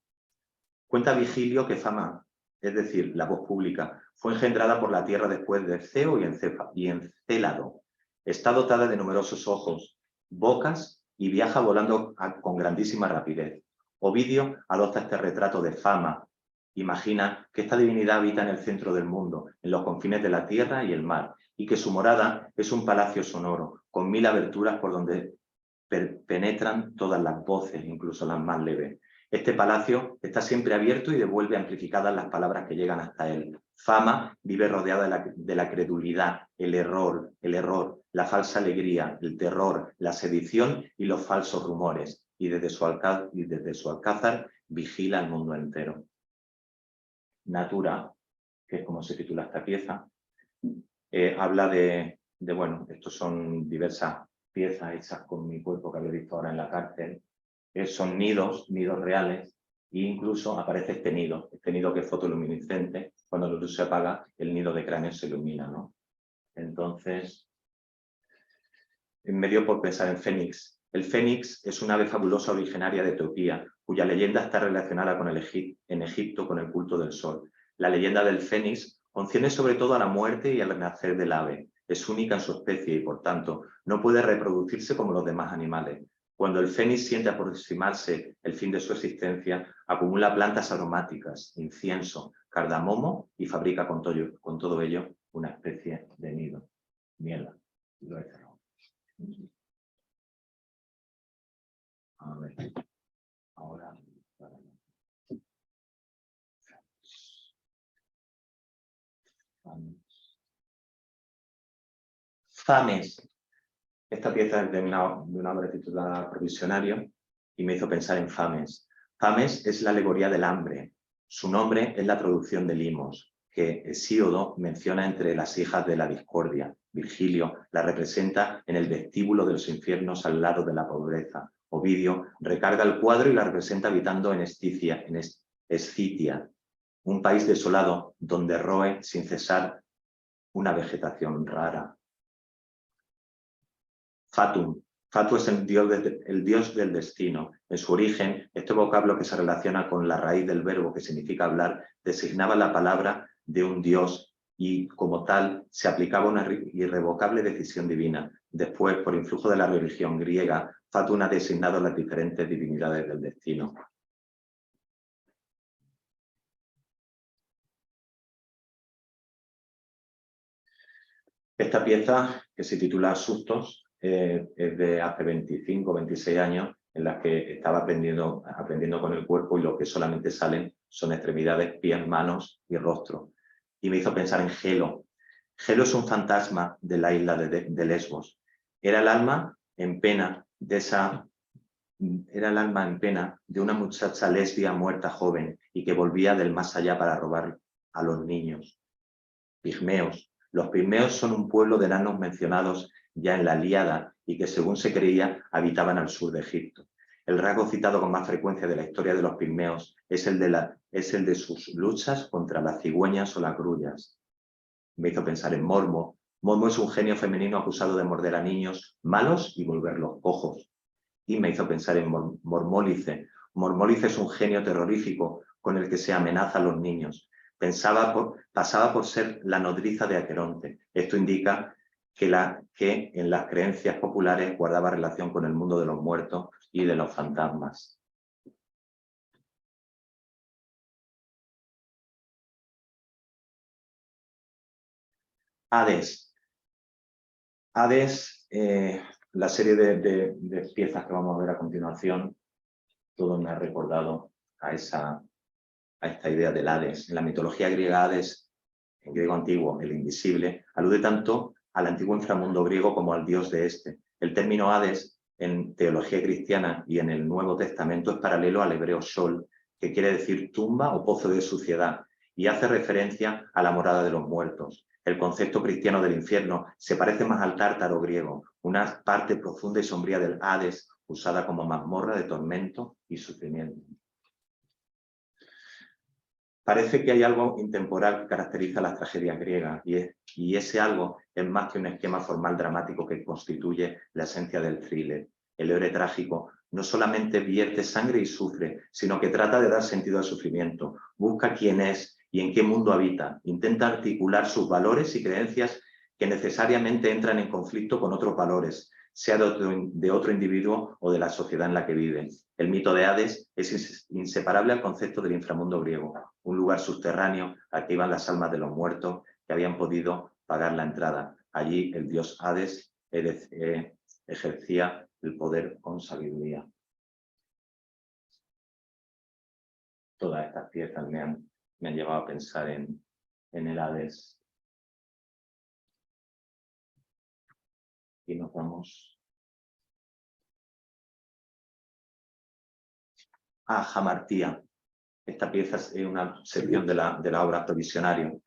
Cuenta Vigilio que Fama, es decir, la voz pública, fue engendrada por la tierra después de Ceo y Encélado. Está dotada de numerosos ojos, bocas y viaja volando con grandísima rapidez. Ovidio adopta este retrato de Fama. Imagina que esta divinidad habita en el centro del mundo, en los confines de la tierra y el mar, y que su morada es un palacio sonoro, con 1000 aberturas por donde penetran todas las voces, incluso las más leves. Este palacio está siempre abierto y devuelve amplificadas las palabras que llegan hasta él. Fama vive rodeada de la credulidad, el error, la falsa alegría, el terror, la sedición y los falsos rumores. Y desde su alcázar vigila el mundo entero. Natura, que es como se titula esta pieza, habla bueno, estos son diversas piezas hechas con mi cuerpo que había visto ahora en la cárcel. Son nidos reales, e incluso aparece este nido que es fotoluminiscente. Cuando la luz se apaga, el nido de cráneo se ilumina, ¿no? Entonces, me dio por pensar en Fénix. El Fénix es un ave fabulosa originaria de Etiopía, cuya leyenda está relacionada con en Egipto con el culto del sol. La leyenda del Fénix concierne sobre todo a la muerte y al renacer del ave. Es única en su especie y, por tanto, no puede reproducirse como los demás animales. Cuando el fénix siente aproximarse el fin de su existencia, acumula plantas aromáticas, incienso, cardamomo y fabrica con todo ello una especie de nido. Mierda, lo he cerrado. A ver, ahora... Zames. Esta pieza es de una obra titulada Provisionario y me hizo pensar en Fames. Fames es la alegoría del hambre. Su nombre es la traducción de Limos, que Hesíodo menciona entre las hijas de la discordia. Virgilio la representa en el vestíbulo de los infiernos al lado de la pobreza. Ovidio recarga el cuadro y la representa habitando en Escitia, un país desolado donde roe sin cesar una vegetación rara. Fatum. Fatu es el dios del destino. En su origen, este vocablo que se relaciona con la raíz del verbo que significa hablar, designaba la palabra de un dios y como tal se aplicaba una irrevocable decisión divina. Después, por influjo de la religión griega, Fatum ha designado las diferentes divinidades del destino. Esta pieza, que se titula Sustos, es de hace 25 o 26 años, en las que estaba aprendiendo con el cuerpo y lo que solamente salen son extremidades, pies, manos y rostro. Y me hizo pensar en Gelo. Gelo es un fantasma de la isla de Lesbos. Era el alma en pena de una muchacha lesbia muerta joven y que volvía del más allá para robar a los niños. Pigmeos. Los pigmeos son un pueblo de enanos mencionados ya en la Ilíada y que, según se creía, habitaban al sur de Egipto. El rasgo citado con más frecuencia de la historia de los pigmeos es el de sus luchas contra las cigüeñas o las grullas. Me hizo pensar en Mormo. Mormo es un genio femenino acusado de morder a niños malos y volverlos cojos. Y me hizo pensar en Mormólice. Mormólice es un genio terrorífico con el que se amenaza a los niños. Pasaba por ser la nodriza de Aqueronte. Esto indica que en las creencias populares guardaba relación con el mundo de los muertos y de los fantasmas. Hades. Hades, la serie de piezas que vamos a ver a continuación, todo me ha recordado a esta idea del Hades. En la mitología griega, Hades, en griego antiguo, el invisible, alude tanto al antiguo inframundo griego como al dios de este. El término Hades, en teología cristiana y en el Nuevo Testamento, es paralelo al hebreo Sheol, que quiere decir tumba o pozo de suciedad, y hace referencia a la morada de los muertos. El concepto cristiano del infierno se parece más al tártaro griego, una parte profunda y sombría del Hades, usada como mazmorra de tormento y sufrimiento. Parece que hay algo intemporal que caracteriza las tragedias griegas y ese algo es más que un esquema formal dramático que constituye la esencia del thriller. El héroe trágico no solamente vierte sangre y sufre, sino que trata de dar sentido al sufrimiento, busca quién es y en qué mundo habita, intenta articular sus valores y creencias que necesariamente entran en conflicto con otros valores, sea de otro individuo o de la sociedad en la que vive. El mito de Hades es inseparable al concepto del inframundo griego, un lugar subterráneo al que iban las almas de los muertos que habían podido pagar la entrada. Allí el dios Hades ejercía el poder con sabiduría. Todas estas piezas me han llevado a pensar en el Hades. Y nos vamos a Jamartía. Esta pieza es una sección de la obra Provisionario.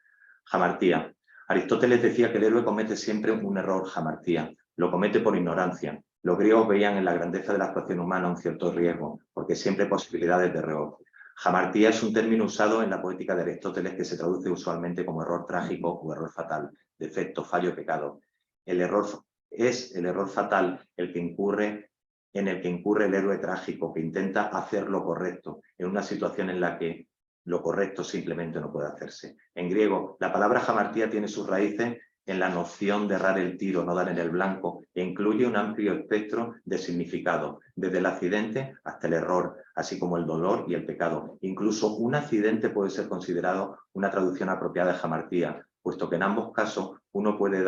Jamartía. Aristóteles decía que el héroe comete siempre un error, Jamartía. Lo comete por ignorancia. Los griegos veían en la grandeza de la actuación humana un cierto riesgo, porque siempre hay posibilidades de error. Jamartía es un término usado en la poética de Aristóteles que se traduce usualmente como error trágico o error fatal, defecto, fallo, pecado. Es el error fatal en el que incurre el héroe trágico, que intenta hacer lo correcto en una situación en la que lo correcto simplemente no puede hacerse. En griego, la palabra jamartía tiene sus raíces en la noción de errar el tiro, no dar en el blanco, e incluye un amplio espectro de significado, desde el accidente hasta el error, así como el dolor y el pecado. Incluso un accidente puede ser considerado una traducción apropiada de jamartía, puesto que en ambos casos uno puede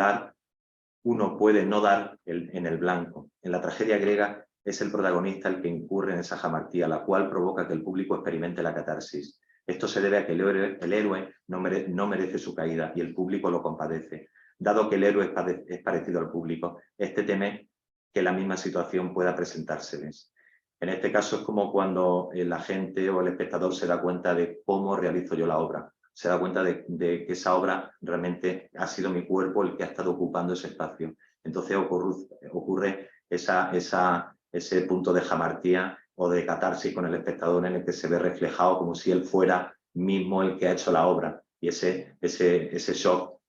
no dar en el blanco. En la tragedia griega es el protagonista el que incurre en esa jamartía, la cual provoca que el público experimente la catarsis. Esto se debe a que el héroe no merece su caída y el público lo compadece. Dado que el héroe es parecido al público, este teme que la misma situación pueda presentárseles. En este caso es como cuando la gente o el espectador se da cuenta de cómo realizo yo la obra. Se da cuenta de que esa obra realmente ha sido mi cuerpo el que ha estado ocupando ese espacio. Entonces ocurre ese punto de jamartía o de catarsis con el espectador en el que se ve reflejado como si él fuera mismo el que ha hecho la obra. Y ese shock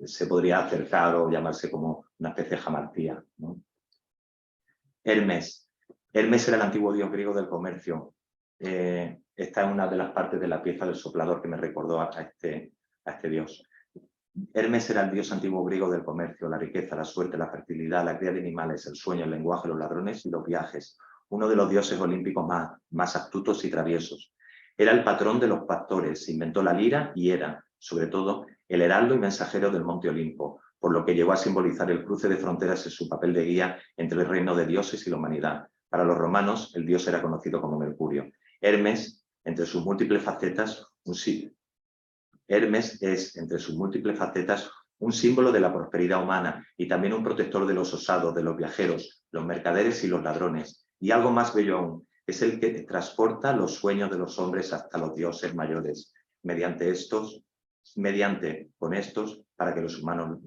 se podría acercar o llamarse como una especie de jamartía, ¿no? Hermes. Hermes era el antiguo dios griego del comercio. Esta es una de las partes de la pieza del soplador que me recordó a este dios. Hermes era el dios antiguo griego del comercio, la riqueza, la suerte, la fertilidad, la cría de animales, el sueño, el lenguaje, los ladrones y los viajes. Uno de los dioses olímpicos más astutos y traviesos. Era el patrón de los pastores, inventó la lira y era, sobre todo, el heraldo y mensajero del monte Olimpo, por lo que llegó a simbolizar el cruce de fronteras en su papel de guía entre el reino de dioses y la humanidad. Para los romanos, el dios era conocido como Mercurio. Hermes, entre sus múltiples facetas, Hermes es, entre sus múltiples facetas, un símbolo de la prosperidad humana y también un protector de los osados, de los viajeros, los mercaderes y los ladrones. Y algo más bello aún, es el que transporta los sueños de los hombres hasta los dioses mayores, con estos, para que los humanos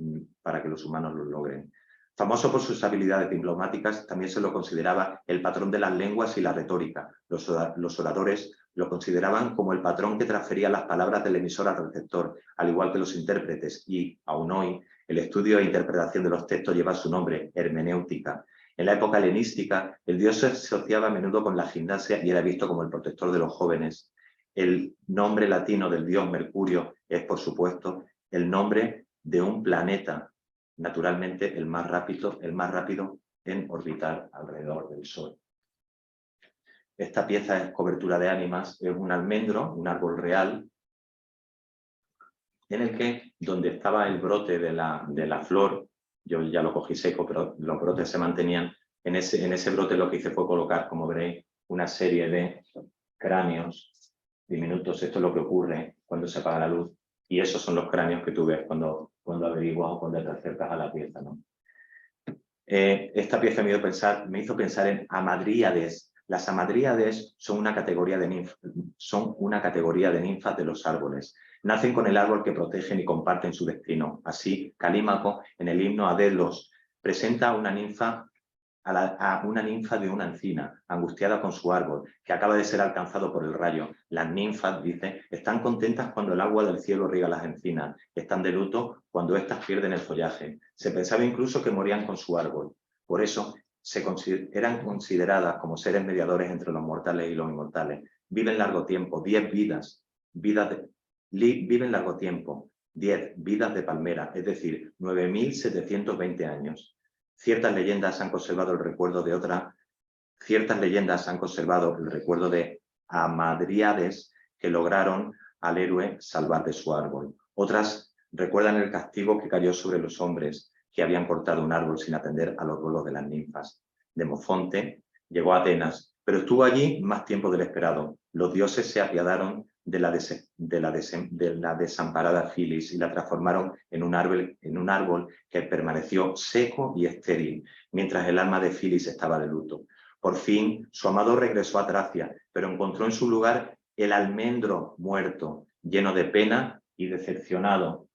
lo logren. Famoso por sus habilidades diplomáticas, también se lo consideraba el patrón de las lenguas y la retórica. Los oradores lo consideraban como el patrón que transfería las palabras del emisor al receptor, al igual que los intérpretes, y, aún hoy, el estudio e interpretación de los textos lleva su nombre, hermenéutica. En la época helenística, el dios se asociaba a menudo con la gimnasia y era visto como el protector de los jóvenes. El nombre latino del dios Mercurio es, por supuesto, el nombre de un planeta, naturalmente el más rápido en orbitar alrededor del Sol. Esta pieza es cobertura de ánimas, es un almendro, un árbol real, en el que, donde estaba el brote de la flor, yo ya lo cogí seco, pero los brotes se mantenían, en ese brote lo que hice fue colocar, como veréis, una serie de cráneos diminutos. Esto es lo que ocurre cuando se apaga la luz, y esos son los cráneos que tú ves cuando averiguas o cuando te acercas a la pieza, ¿no? Esta pieza me hizo pensar en hamadríades. Las hamadríades son una categoría de ninfas de los árboles. Nacen con el árbol que protegen y comparten su destino. Así, Calímaco, en el himno a Delos, presenta a una ninfa de una encina, angustiada con su árbol, que acaba de ser alcanzado por el rayo. Las ninfas, dice, están contentas cuando el agua del cielo riega las encinas, están de luto cuando éstas pierden el follaje. Se pensaba incluso que morían con su árbol. Por eso, eran consideradas como seres mediadores entre los mortales y los inmortales. Viven largo tiempo, 10 viven largo tiempo, 10 vidas de palmera, es decir, 9.720 años. Ciertas leyendas han conservado el recuerdo de hamadríades que lograron al héroe salvar de su árbol. Otras recuerdan el castigo que cayó sobre los hombres que habían cortado un árbol sin atender a los ruegos de las ninfas. Demofonte llegó a Atenas, pero estuvo allí más tiempo del esperado. Los dioses se apiadaron de la desamparada Filis y la transformaron en un árbol que permaneció seco y estéril, mientras el alma de Filis estaba de luto. Por fin, su amado regresó a Tracia, pero encontró en su lugar el almendro muerto, lleno de pena y decepcionado.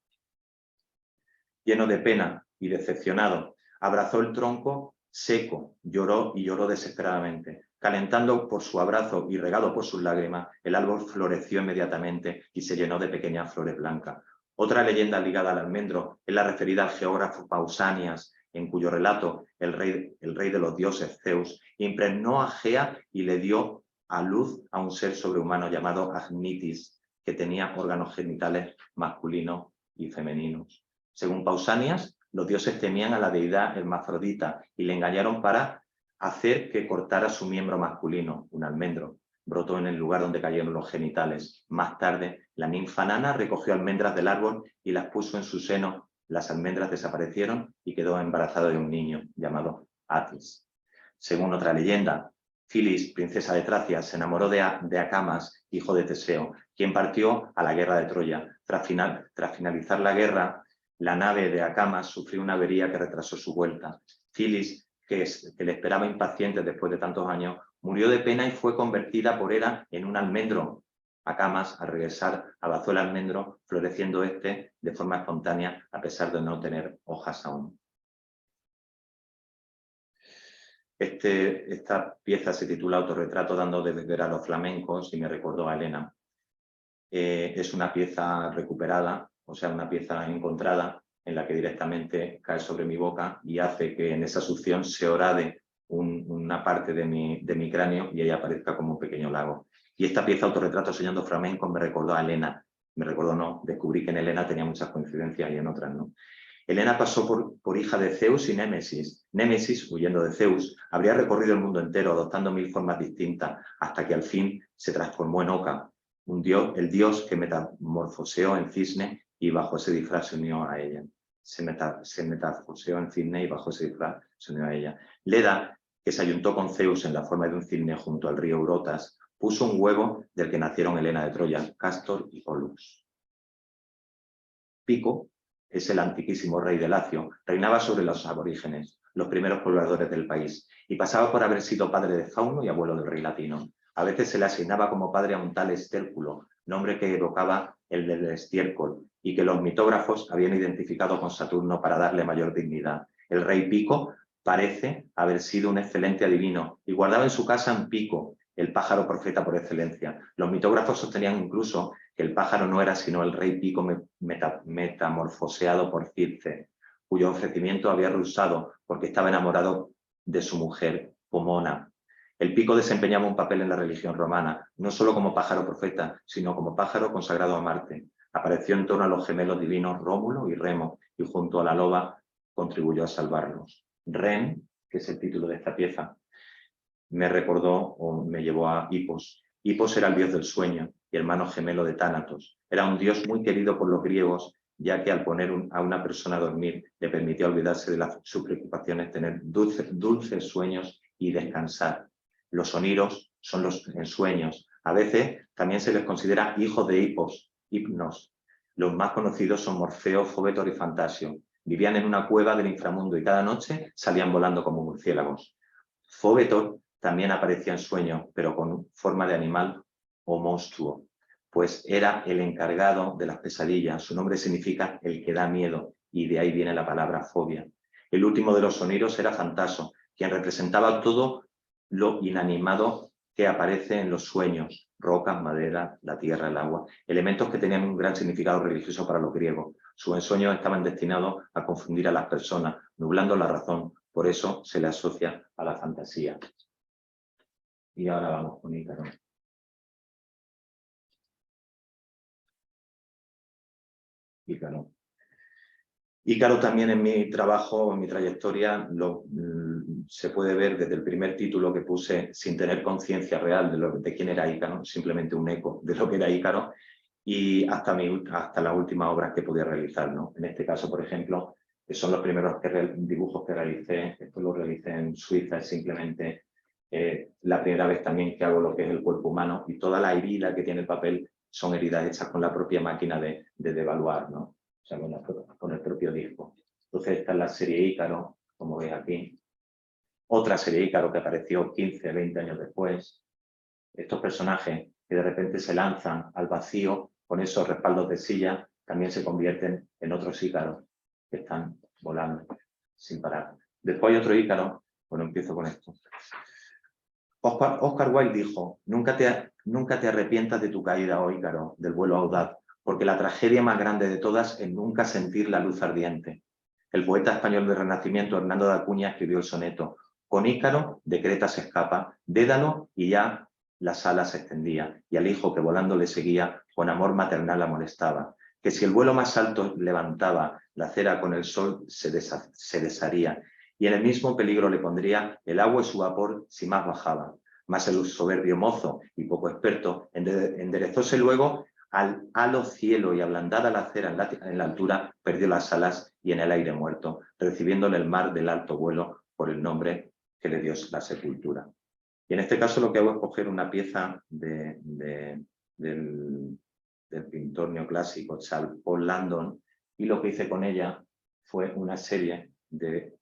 Abrazó el tronco seco, lloró desesperadamente. Calentando por su abrazo y regado por sus lágrimas, el árbol floreció inmediatamente y se llenó de pequeñas flores blancas. Otra leyenda ligada al almendro es la referida al geógrafo Pausanias, en cuyo relato el rey de los dioses, Zeus, impregnó a Gea y le dio a luz a un ser sobrehumano llamado Agnitis, que tenía órganos genitales masculinos y femeninos. Según Pausanias, los dioses temían a la deidad hermafrodita y le engañaron para hacer que cortara su miembro masculino, un almendro. Brotó en el lugar donde cayeron los genitales. Más tarde, la ninfa Nana recogió almendras del árbol y las puso en su seno. Las almendras desaparecieron y quedó embarazada de un niño llamado Atis. Según otra leyenda, Filis, princesa de Tracia, se enamoró de Acamas, hijo de Teseo, quien partió a la guerra de Troya. Tras finalizar la guerra, la nave de Acamas sufrió una avería que retrasó su vuelta. Filis, que le esperaba impaciente después de tantos años, Murió de pena y fue convertida por Hera en un almendro. A Camas, al regresar, abrazó el almendro, floreciendo este de forma espontánea, a pesar de no tener hojas aún. Esta pieza se titula Autorretrato dando de beber a los flamencos y me recordó a Elena. Es una pieza recuperada, o sea, una pieza encontrada en la que directamente cae sobre mi boca y hace que en esa succión se horade una parte de mi cráneo y ahí aparezca como un pequeño lago. Y esta pieza, Autorretrato soñando flamenco, me recordó a Elena. Me recordó, no, descubrí que en Elena tenía muchas coincidencias y en otras no. Helena pasó por hija de Zeus y Némesis. Némesis, huyendo de Zeus, habría recorrido el mundo entero adoptando 1000 formas distintas hasta que al fin se transformó en Oca, el dios que metamorfoseó en cisne y bajo ese disfraz se unió a ella. Se metamorfoseó en cisne y bajo ese disfraz se unió a ella. Leda, que se ayuntó con Zeus en la forma de un cisne junto al río Eurotas, puso un huevo del que nacieron Helena de Troya, Cástor y Pólux. Pico es el antiquísimo rey de Lacio, reinaba sobre los aborígenes, los primeros pobladores del país, y pasaba por haber sido padre de Fauno y abuelo del rey latino. A veces se le asignaba como padre a un tal Estérculo, nombre que evocaba el del estiércol, y que los mitógrafos habían identificado con Saturno para darle mayor dignidad. El rey Pico parece haber sido un excelente adivino, y guardaba en su casa un pico, el pájaro profeta por excelencia. Los mitógrafos sostenían incluso que el pájaro no era sino el rey Pico metamorfoseado por Circe, cuyo ofrecimiento había rehusado porque estaba enamorado de su mujer, Pomona. El pico desempeñaba un papel en la religión romana, no solo como pájaro profeta, sino como pájaro consagrado a Marte. Apareció en torno a los gemelos divinos Rómulo y Remo, y junto a la loba contribuyó a salvarlos. Ren, que es el título de esta pieza, me recordó o me llevó a Hipos. Hipos era el dios del sueño y hermano gemelo de Tánatos. Era un dios muy querido por los griegos, ya que al poner a una persona a dormir le permitía olvidarse de sus preocupaciones, tener dulces sueños y descansar. Los oniros son los ensueños. A veces también se les considera hijos de Hipnos. Los más conocidos son Morfeo, Fóbetor y Fantasio. Vivían en una cueva del inframundo y cada noche salían volando como murciélagos. Fóbetor también aparecía en sueños, pero con forma de animal o monstruo, pues era el encargado de las pesadillas. Su nombre significa el que da miedo, y de ahí viene la palabra fobia. El último de los oniros era Fantaso, quien representaba todo lo inanimado que aparece en los sueños: rocas, madera, la tierra, el agua, elementos que tenían un gran significado religioso para los griegos. Sus ensueños estaban destinados a confundir a las personas, nublando la razón. Por eso se le asocia a la fantasía. Y ahora vamos con Ícaro. Ícaro también en mi trabajo, en mi trayectoria, se puede ver desde el primer título que puse sin tener conciencia real de quién era Ícaro, simplemente un eco de lo que era Ícaro, y hasta las últimas obras que podía realizar, ¿no? En este caso, por ejemplo, que son los primeros dibujos que realicé, esto lo realicé en Suiza, es simplemente la primera vez también que hago lo que es el cuerpo humano, y toda la herida que tiene el papel son heridas hechas con la propia máquina de devaluar, ¿no? O sea, con el propio disco. Entonces esta es la serie Ícaro, como veis aquí. Otra serie Ícaro que apareció 15, 20 años después. Estos personajes que de repente se lanzan al vacío con esos respaldos de silla, también se convierten en otros Ícaros que están volando sin parar. Después hay otro Ícaro, bueno, empiezo con esto. Oscar Wilde dijo: nunca te arrepientas de tu caída, oh Ícaro, del vuelo audaz, porque la tragedia más grande de todas es nunca sentir la luz ardiente. El poeta español del Renacimiento, Hernando de Acuña, escribió el soneto: con Ícaro de Creta se escapa, Dédalo, y ya las alas se extendía, y al hijo que volando le seguía, con amor maternal la molestaba, que si el vuelo más alto levantaba, la cera con el sol se desharía, y en el mismo peligro le pondría el agua y su vapor si más bajaba. Mas el soberbio mozo y poco experto enderezóse luego al halo cielo, y ablandada la cera en la altura, perdió las alas y en el aire muerto, recibiéndole el mar del alto vuelo por el nombre que le dio la sepultura. Y en este caso lo que hago es coger una pieza del pintor neoclásico Charles Paul Landon, y lo que hice con ella fue una serie de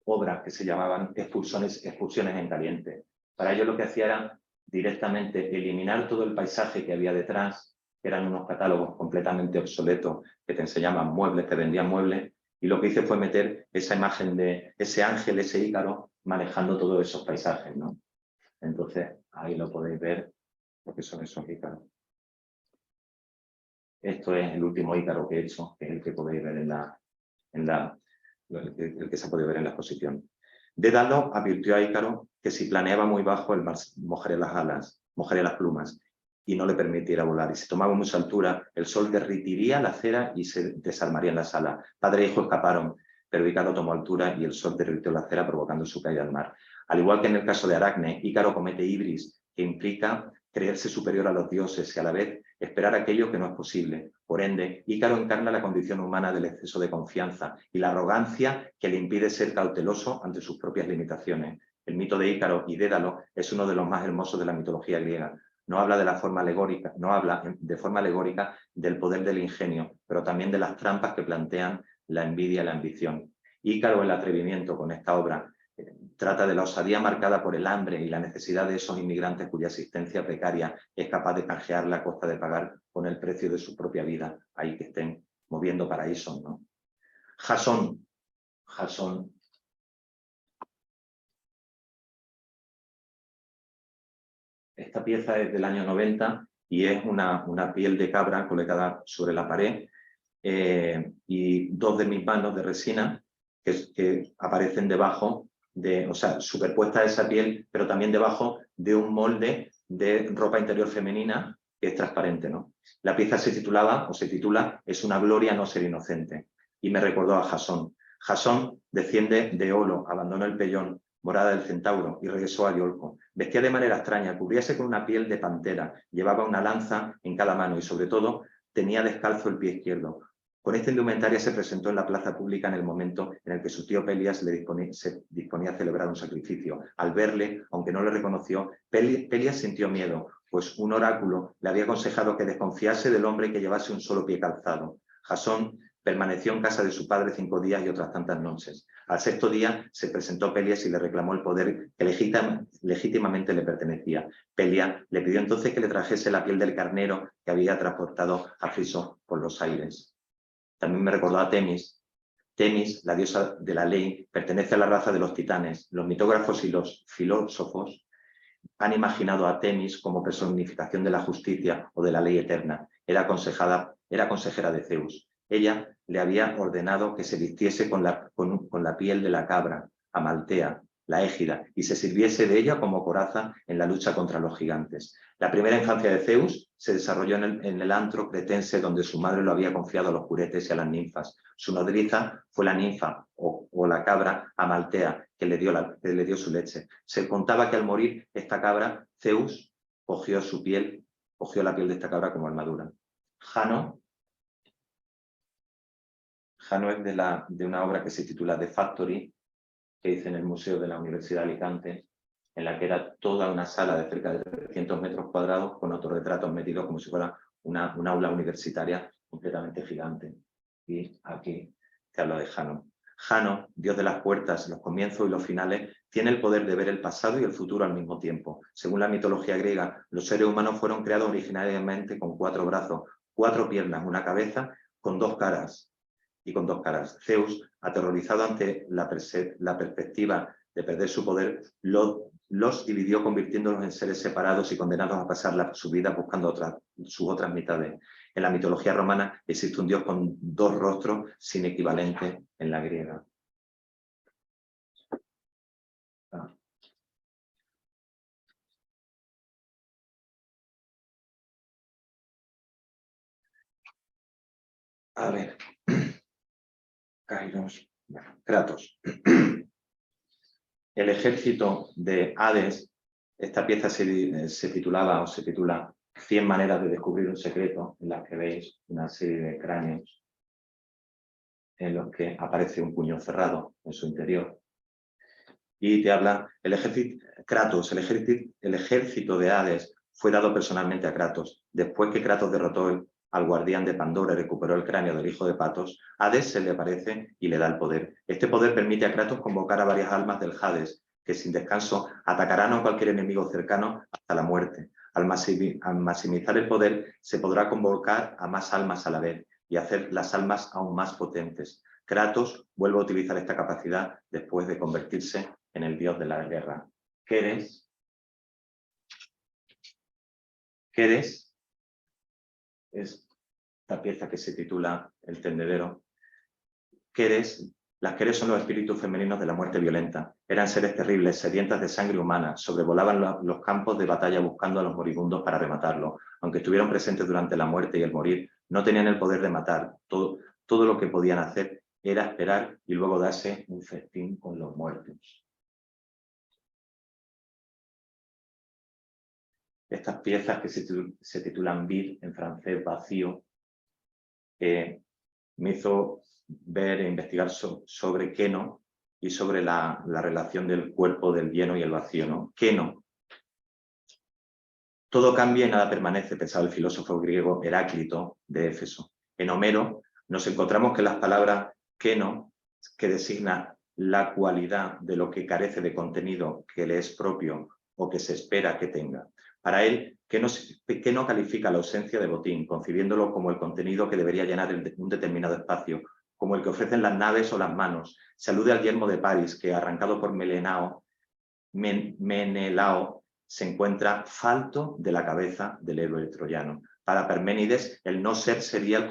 obras que se llamaban excursiones en caliente. Para ello lo que hacía era directamente eliminar todo el paisaje que había detrás, que eran unos catálogos completamente obsoletos que te enseñaban muebles, te vendían muebles, y lo que hice fue meter esa imagen de ese ángel, ese Ícaro, manejando todos esos paisajes, ¿no? Entonces, ahí lo podéis ver, lo que son esos Ícaros. Esto es el último Ícaro que he hecho, que es el que podéis ver el que se puede ver en la exposición. Dédalo advirtió a Ícaro que si planeaba muy bajo, el mar mojaría las alas, mojaría las plumas y no le permitiera volar. Y si tomaba mucha altura, el sol derritiría la cera y se desarmarían las alas. Padre e hijo escaparon, pero Ícaro tomó altura y el sol derritió la cera provocando su caída al mar. Al igual que en el caso de Aracne, Ícaro comete ibris, que implica creerse superior a los dioses y a la vez esperar aquello que no es posible. Por ende, Ícaro encarna la condición humana del exceso de confianza y la arrogancia que le impide ser cauteloso ante sus propias limitaciones. El mito de Ícaro y Dédalo es uno de los más hermosos de la mitología griega. No habla de forma alegórica del poder del ingenio, pero también de las trampas que plantean la envidia y la ambición. Ícaro, el atrevimiento con esta obra, trata de la osadía marcada por el hambre y la necesidad de esos inmigrantes cuya existencia precaria es capaz de canjearla a costa de pagar con el precio de su propia vida, ahí que estén moviendo paraísos, ¿no? Jasón. Esta pieza es del año 90 y es una piel de cabra colocada sobre la pared y dos de mis manos de resina que aparecen debajo, o sea, superpuesta a esa piel, pero también debajo de un molde de ropa interior femenina que es transparente, ¿no? La pieza se titula Es una gloria no ser inocente y me recordó a Jasón. Jasón desciende de Olo, abandonó el Pellón, morada del Centauro, y regresó a Iolco. Vestía de manera extraña, cubríase con una piel de pantera, llevaba una lanza en cada mano y sobre todo tenía descalzo el pie izquierdo. Con esta indumentaria se presentó en la plaza pública en el momento en el que su tío Pelias se disponía a celebrar un sacrificio. Al verle, aunque no le reconoció, Pelias sintió miedo, pues un oráculo le había aconsejado que desconfiase del hombre que llevase un solo pie calzado. Jasón permaneció en casa de su padre 5 días y otras tantas noches. Al 6º día se presentó Pelias y le reclamó el poder que legítimamente le pertenecía. Pelias le pidió entonces que le trajese la piel del carnero que había transportado a Friso por los aires. También me recordó a Temis. Temis, la diosa de la ley, pertenece a la raza de los titanes. Los mitógrafos y los filósofos han imaginado a Temis como personificación de la justicia o de la ley eterna. Era consejera de Zeus. Ella le había ordenado que se vistiese con la piel de la cabra, Amaltea, la égida, y se sirviese de ella como coraza en la lucha contra los gigantes. La primera infancia de Zeus se desarrolló en el antro cretense donde su madre lo había confiado a los curetes y a las ninfas. Su nodriza fue la ninfa o la cabra Amaltea que le dio su leche. Se contaba que al morir esta cabra, Zeus cogió la piel de esta cabra como armadura. Jano es de una obra que se titula The Factory, que hice en el Museo de la Universidad de Alicante, en la que era toda una sala de cerca de 300 metros cuadrados con autorretratos metidos como si fuera una aula universitaria completamente gigante. Y aquí te hablo de Jano. Jano, dios de las puertas, los comienzos y los finales, tiene el poder de ver el pasado y el futuro al mismo tiempo. Según la mitología griega, los seres humanos fueron creados originariamente con 4 brazos, 4 piernas, una cabeza, con 2 caras. Zeus, aterrorizado ante la perspectiva de perder su poder, los dividió convirtiéndolos en seres separados y condenados a pasar su vida buscando sus otras mitades. En la mitología romana existe un dios con 2 rostros sin equivalente en la griega. A ver. Kairos. Kratos. El ejército de Hades, esta pieza se titula 100 maneras de descubrir un secreto, en las que veis una serie de cráneos en los que aparece un puño cerrado en su interior. Y te habla el ejército de Hades fue dado personalmente a Kratos. Después que Kratos derrotó al guardián de Pandora y recuperó el cráneo del hijo de Patos, Hades se le aparece y le da el poder. Este poder permite a Kratos convocar a varias almas del Hades, que sin descanso atacarán a cualquier enemigo cercano hasta la muerte. Al maximizar el poder, se podrá convocar a más almas a la vez y hacer las almas aún más potentes. Kratos vuelve a utilizar esta capacidad después de convertirse en el dios de la guerra. Keres es esta pieza que se titula El tendedero. Las Keres son los espíritus femeninos de la muerte violenta. Eran seres terribles, sedientas de sangre humana, sobrevolaban los campos de batalla buscando a los moribundos para rematarlos. Aunque estuvieron presentes durante la muerte y el morir, no tenían el poder de matar. Todo lo que podían hacer era esperar y luego darse un festín con los muertos. Estas piezas que se titulan Vide, en francés vacío, me hizo ver e investigar sobre Keno y sobre la relación del cuerpo, del lleno y el vacío, ¿no? Keno. Todo cambia y nada permanece, pensaba el filósofo griego Heráclito de Éfeso. En Homero nos encontramos que las palabras Keno, que designa la cualidad de lo que carece de contenido que le es propio o que se espera que tenga. Para él, Keno califica la ausencia de botín, concibiéndolo como el contenido que debería llenar un determinado espacio, como el que ofrecen las naves o las manos. Se alude al yermo de París, que arrancado por Menelao, se encuentra falto de la cabeza del héroe troyano. Para Parménides, el no ser sería el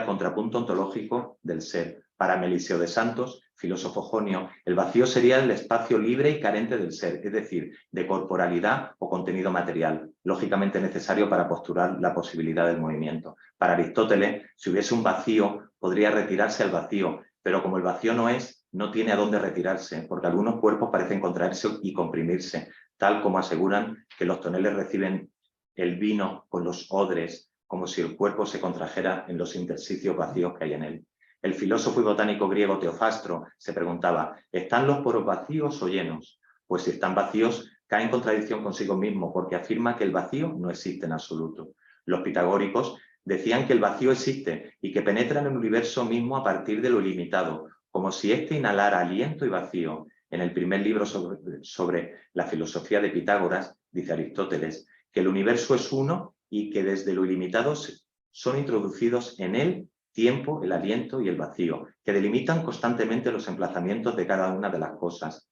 contrapunto ontológico del ser. Para Meliseo de Santos, filósofo jonio, el vacío sería el espacio libre y carente del ser, es decir, de corporalidad o contenido material, lógicamente necesario para postular la posibilidad del movimiento. Para Aristóteles, si hubiese un vacío, podría retirarse al vacío, pero como el vacío no tiene a dónde retirarse, porque algunos cuerpos parecen contraerse y comprimirse, tal como aseguran que los toneles reciben el vino con los odres, como si el cuerpo se contrajera en los intersticios vacíos que hay en él. El filósofo y botánico griego Teofastro se preguntaba, ¿están los poros vacíos o llenos? Pues si están vacíos, cae en contradicción consigo mismo, porque afirma que el vacío no existe en absoluto. Los pitagóricos decían que el vacío existe y que penetra en el universo mismo a partir de lo ilimitado, como si éste inhalara aliento y vacío. En el primer libro sobre la filosofía de Pitágoras, dice Aristóteles, que el universo es uno y que desde lo ilimitado son introducidos en él tiempo, el aliento y el vacío, que delimitan constantemente los emplazamientos de cada una de las cosas.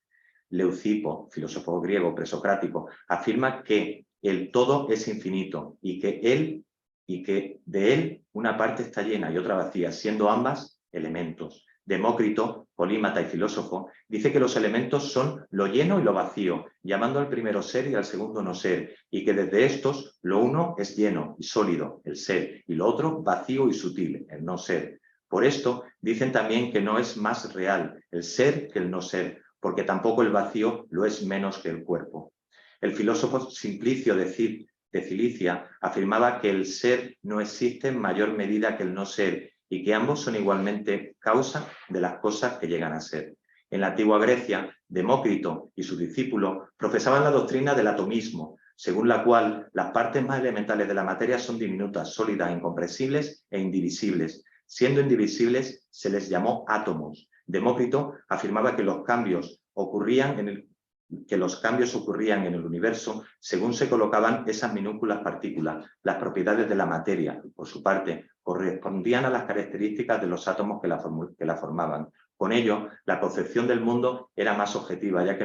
Leucipo, filósofo griego presocrático, afirma que el todo es infinito y que de él una parte está llena y otra vacía, siendo ambas elementos. Demócrito, polímata y filósofo, dice que los elementos son lo lleno y lo vacío, llamando al primero ser y al segundo no ser, y que desde estos lo uno es lleno y sólido, el ser, y lo otro vacío y sutil, el no ser. Por esto dicen también que no es más real el ser que el no ser, porque tampoco el vacío lo es menos que el cuerpo. El filósofo Simplicio de Cilicia afirmaba que el ser no existe en mayor medida que el no ser y que ambos son igualmente causa de las cosas que llegan a ser. En la antigua Grecia, Demócrito y sus discípulos profesaban la doctrina del atomismo, según la cual las partes más elementales de la materia son diminutas, sólidas, incomprensibles e indivisibles. Siendo indivisibles, se les llamó átomos. Demócrito afirmaba que los cambios ocurrían en el universo según se colocaban esas minúsculas partículas. Las propiedades de la materia, por su parte, correspondían a las características de los átomos que la formaban. Con ello, la concepción del mundo era más objetiva, ya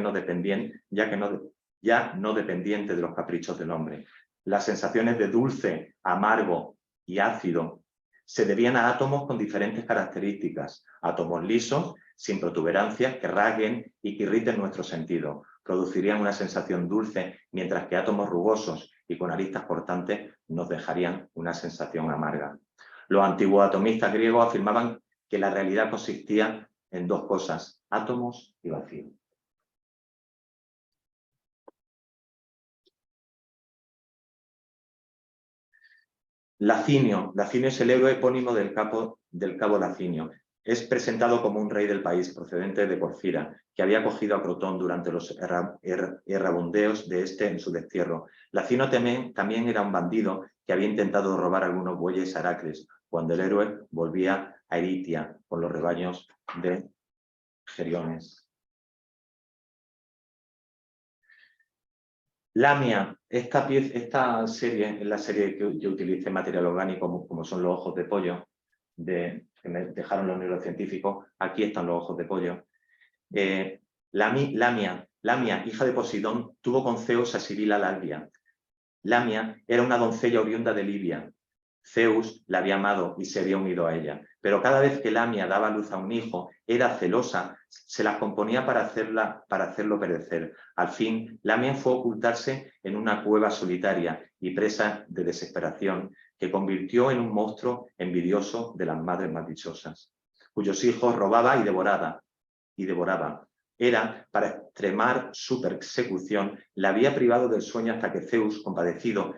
no dependiente de los caprichos del hombre. Las sensaciones de dulce, amargo y ácido se debían a átomos con diferentes características, átomos lisos, sin protuberancias, que rasguen y que irriten nuestro sentido. Producirían una sensación dulce, mientras que átomos rugosos y con aristas cortantes nos dejarían una sensación amarga. Los antiguos atomistas griegos afirmaban que la realidad consistía en dos cosas, átomos y vacío. Lacinio es el héroe epónimo del cabo Lacinio. Es presentado como un rey del país, procedente de Porfira, que había acogido a Crotón durante los errabundeos de este en su destierro. Lacinio también era un bandido que había intentado robar algunos bueyes a Heracles, cuando el héroe volvía a Eritia con los rebaños de Geriones. Lamia, esta serie es la serie que yo utilicé material orgánico, como son los ojos de pollo, que me dejaron los neurocientíficos. Aquí están los ojos de pollo. Lamia, hija de Poseidón, tuvo con Zeus a Sibila la albia. Lamia era una doncella oriunda de Libia. Zeus la había amado y se había unido a ella, pero cada vez que Lamia daba luz a un hijo, era celosa, se las componía para hacerlo perecer. Al fin, Lamia fue a ocultarse en una cueva solitaria y presa de desesperación, que convirtió en un monstruo envidioso de las madres más dichosas, cuyos hijos robaba y devoraba. Era, para extremar su persecución, la había privado del sueño hasta que Zeus, compadecido,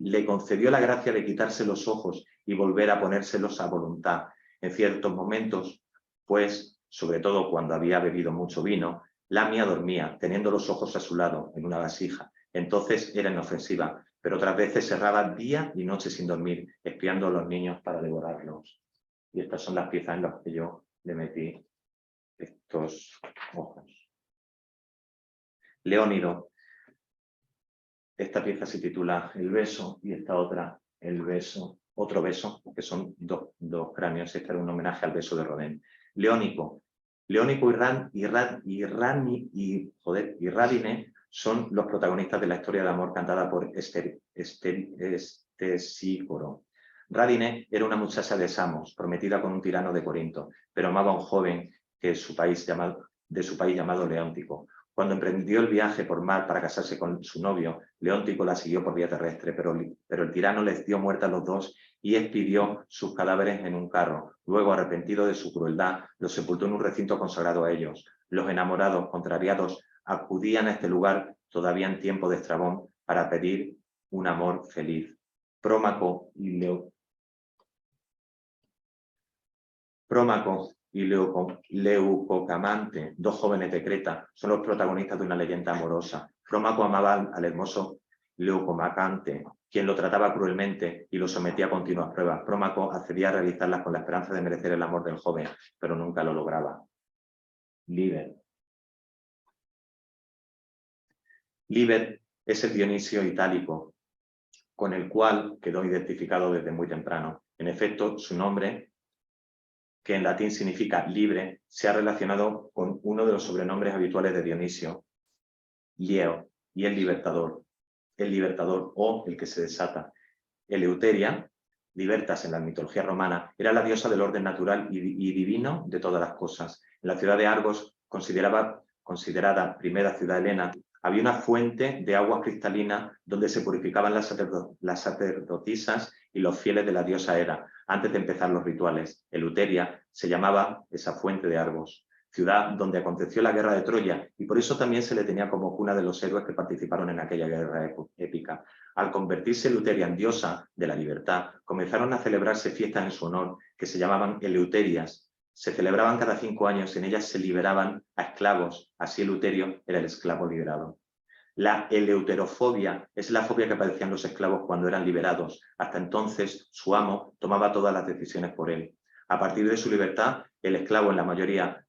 le concedió la gracia de quitarse los ojos y volver a ponérselos a voluntad. En ciertos momentos, pues, sobre todo cuando había bebido mucho vino, Lamia dormía, teniendo los ojos a su lado, en una vasija. Entonces era inofensiva, pero otras veces cerraba día y noche sin dormir, espiando a los niños para devorarlos. Y estas son las piezas en las que yo le metí estos ojos. Leónido. Esta pieza se titula El beso y esta otra El beso, otro beso, que son dos cráneos. Este era un homenaje al beso de Rodin. Leónico y Radine son los protagonistas de la historia de amor cantada por Estesícoro. Radine era una muchacha de Samos, prometida con un tirano de Corinto, pero amaba a un joven de su país llamado Leóntico. Cuando emprendió el viaje por mar para casarse con su novio, Leóntico la siguió por vía terrestre, pero el tirano les dio muerte a los dos y expidió sus cadáveres en un carro. Luego, arrepentido de su crueldad, los sepultó en un recinto consagrado a ellos. Los enamorados, contrariados, acudían a este lugar todavía en tiempo de Estrabón para pedir un amor feliz. Prómaco y Leucocamante, dos jóvenes de Creta, son los protagonistas de una leyenda amorosa. Prómaco amaba al hermoso Leucomacante, quien lo trataba cruelmente y lo sometía a continuas pruebas. Prómaco accedía a realizarlas con la esperanza de merecer el amor del joven, pero nunca lo lograba. Liber es el Dionisio itálico, con el cual quedó identificado desde muy temprano. En efecto, su nombre, que en latín significa libre, se ha relacionado con uno de los sobrenombres habituales de Dionisio, Lieo, y el libertador o el que se desata. Eleuteria, libertas en la mitología romana, era la diosa del orden natural y divino de todas las cosas. En la ciudad de Argos, considerada primera ciudad helena, había una fuente de agua cristalina donde se purificaban las sacerdotisas y los fieles de la diosa Hera antes de empezar los rituales. Eleuteria se llamaba esa fuente de Argos, ciudad donde aconteció la guerra de Troya, y por eso también se le tenía como cuna de los héroes que participaron en aquella guerra épica. Al convertirse Eleuteria en diosa de la libertad, comenzaron a celebrarse fiestas en su honor, que se llamaban Eleuterias. Se celebraban cada 5 años, en ellas se liberaban a esclavos, así Eleuterio era el esclavo liberado. La eleuterofobia es la fobia que padecían los esclavos cuando eran liberados. Hasta entonces, su amo tomaba todas las decisiones por él. A partir de su libertad, el esclavo en la mayor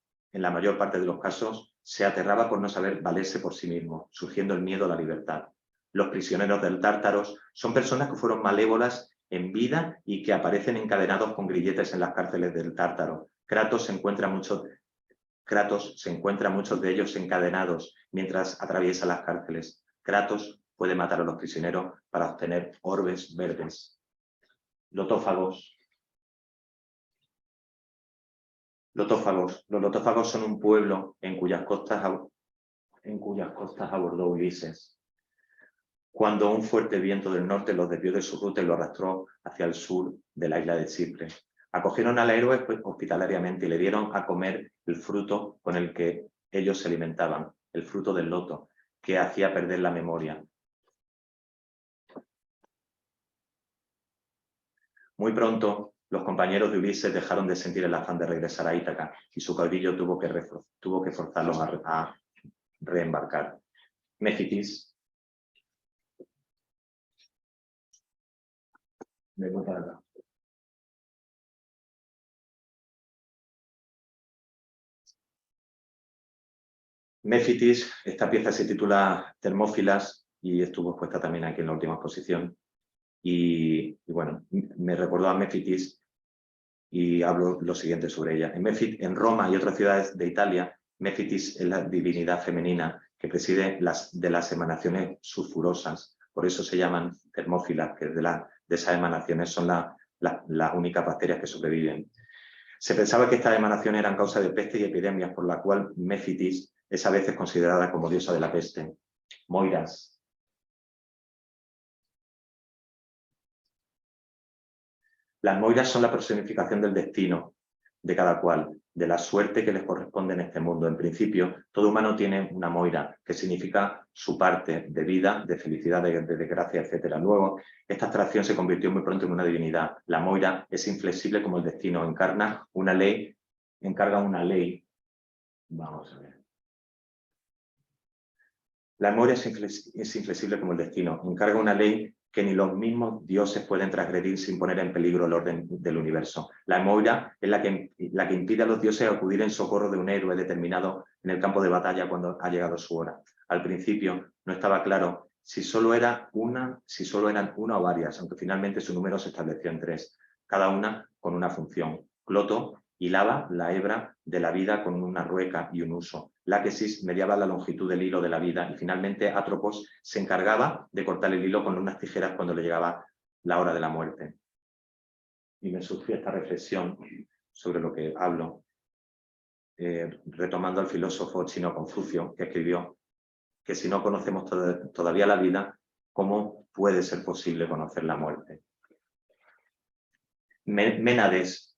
parte de los casos, se aterraba por no saber valerse por sí mismo, surgiendo el miedo a la libertad. Los prisioneros del Tártaros son personas que fueron malévolas en vida y que aparecen encadenados con grilletes en las cárceles del Tártaro. Kratos se encuentra muchos de ellos encadenados mientras atraviesa las cárceles. Kratos puede matar a los prisioneros para obtener orbes verdes. Lotófagos. Los lotófagos son un pueblo en cuyas costas abordó Ulises, cuando un fuerte viento del norte los desvió de su ruta y lo arrastró hacia el sur de la isla de Chipre. Acogieron al héroe hospitalariamente y le dieron a comer el fruto con el que ellos se alimentaban, el fruto del loto, que hacía perder la memoria. Muy pronto, los compañeros de Ulises dejaron de sentir el afán de regresar a Ítaca y su caudillo tuvo que forzarlos a reembarcar. Méfitis. Vengo para acá. Méfitis, esta pieza se titula Termófilas, y estuvo expuesta también aquí en la última exposición. Y bueno, me recordó a Mefitis y hablo lo siguiente sobre ella. En Roma y otras ciudades de Italia, Mefitis es la divinidad femenina que preside de las emanaciones sulfurosas. Por eso se llaman termófilas, que de esas emanaciones son las únicas bacterias que sobreviven. Se pensaba que estas emanaciones eran causa de peste y epidemias, por la cual Mefitis es a veces considerada como diosa de la peste. Moiras. Las moiras son la personificación del destino de cada cual, de la suerte que les corresponde en este mundo. En principio, todo humano tiene una moira, que significa su parte de vida, de felicidad, de desgracia, etc. Luego, esta abstracción se convirtió muy pronto en una divinidad. La moira es inflexible como el destino, encarga una ley. Vamos a ver. La moira es inflexible como el destino, encarga una ley que ni los mismos dioses pueden transgredir sin poner en peligro el orden del universo. La moira es la que impide a los dioses acudir en socorro de un héroe determinado en el campo de batalla cuando ha llegado su hora. Al principio no estaba claro si solo eran una o varias, aunque finalmente su número se estableció en 3, cada una con una función. Cloto hilaba la hebra de la vida con una rueca y un uso. Láquesis mediaba la longitud del hilo de la vida y finalmente Atropos se encargaba de cortar el hilo con unas tijeras cuando le llegaba la hora de la muerte. Y me surgió esta reflexión sobre lo que hablo, retomando al filósofo chino Confucio, que escribió que si no conocemos todavía la vida, ¿cómo puede ser posible conocer la muerte? Ménades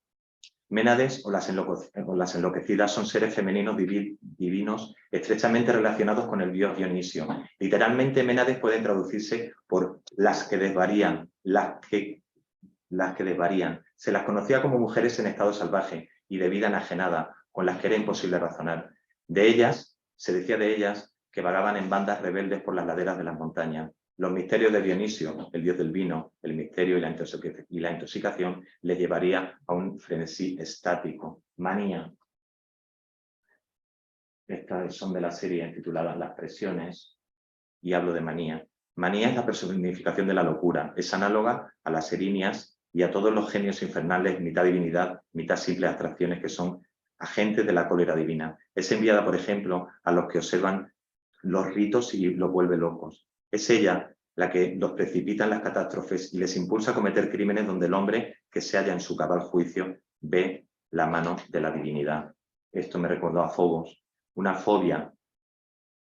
o las enloquecidas son seres femeninos divinos estrechamente relacionados con el dios Dionisio. Literalmente, Ménades puede traducirse por las que desvarían, las que desvarían. Se las conocía como mujeres en estado salvaje y de vida enajenada, con las que era imposible razonar. Se decía de ellas que vagaban en bandas rebeldes por las laderas de las montañas. Los misterios de Dionisio, el dios del vino, el misterio y la intoxicación les llevaría a un frenesí estático. Manía. Estas son de la serie titulada Las presiones y hablo de manía. Manía es la personificación de la locura. Es análoga a las erinias y a todos los genios infernales, mitad divinidad, mitad simples abstracciones que son agentes de la cólera divina. Es enviada, por ejemplo, a los que observan los ritos y los vuelve locos. Es ella la que los precipita en las catástrofes y les impulsa a cometer crímenes donde el hombre que se halla en su cabal juicio ve la mano de la divinidad. Esto me recordó a Fobos. Una fobia,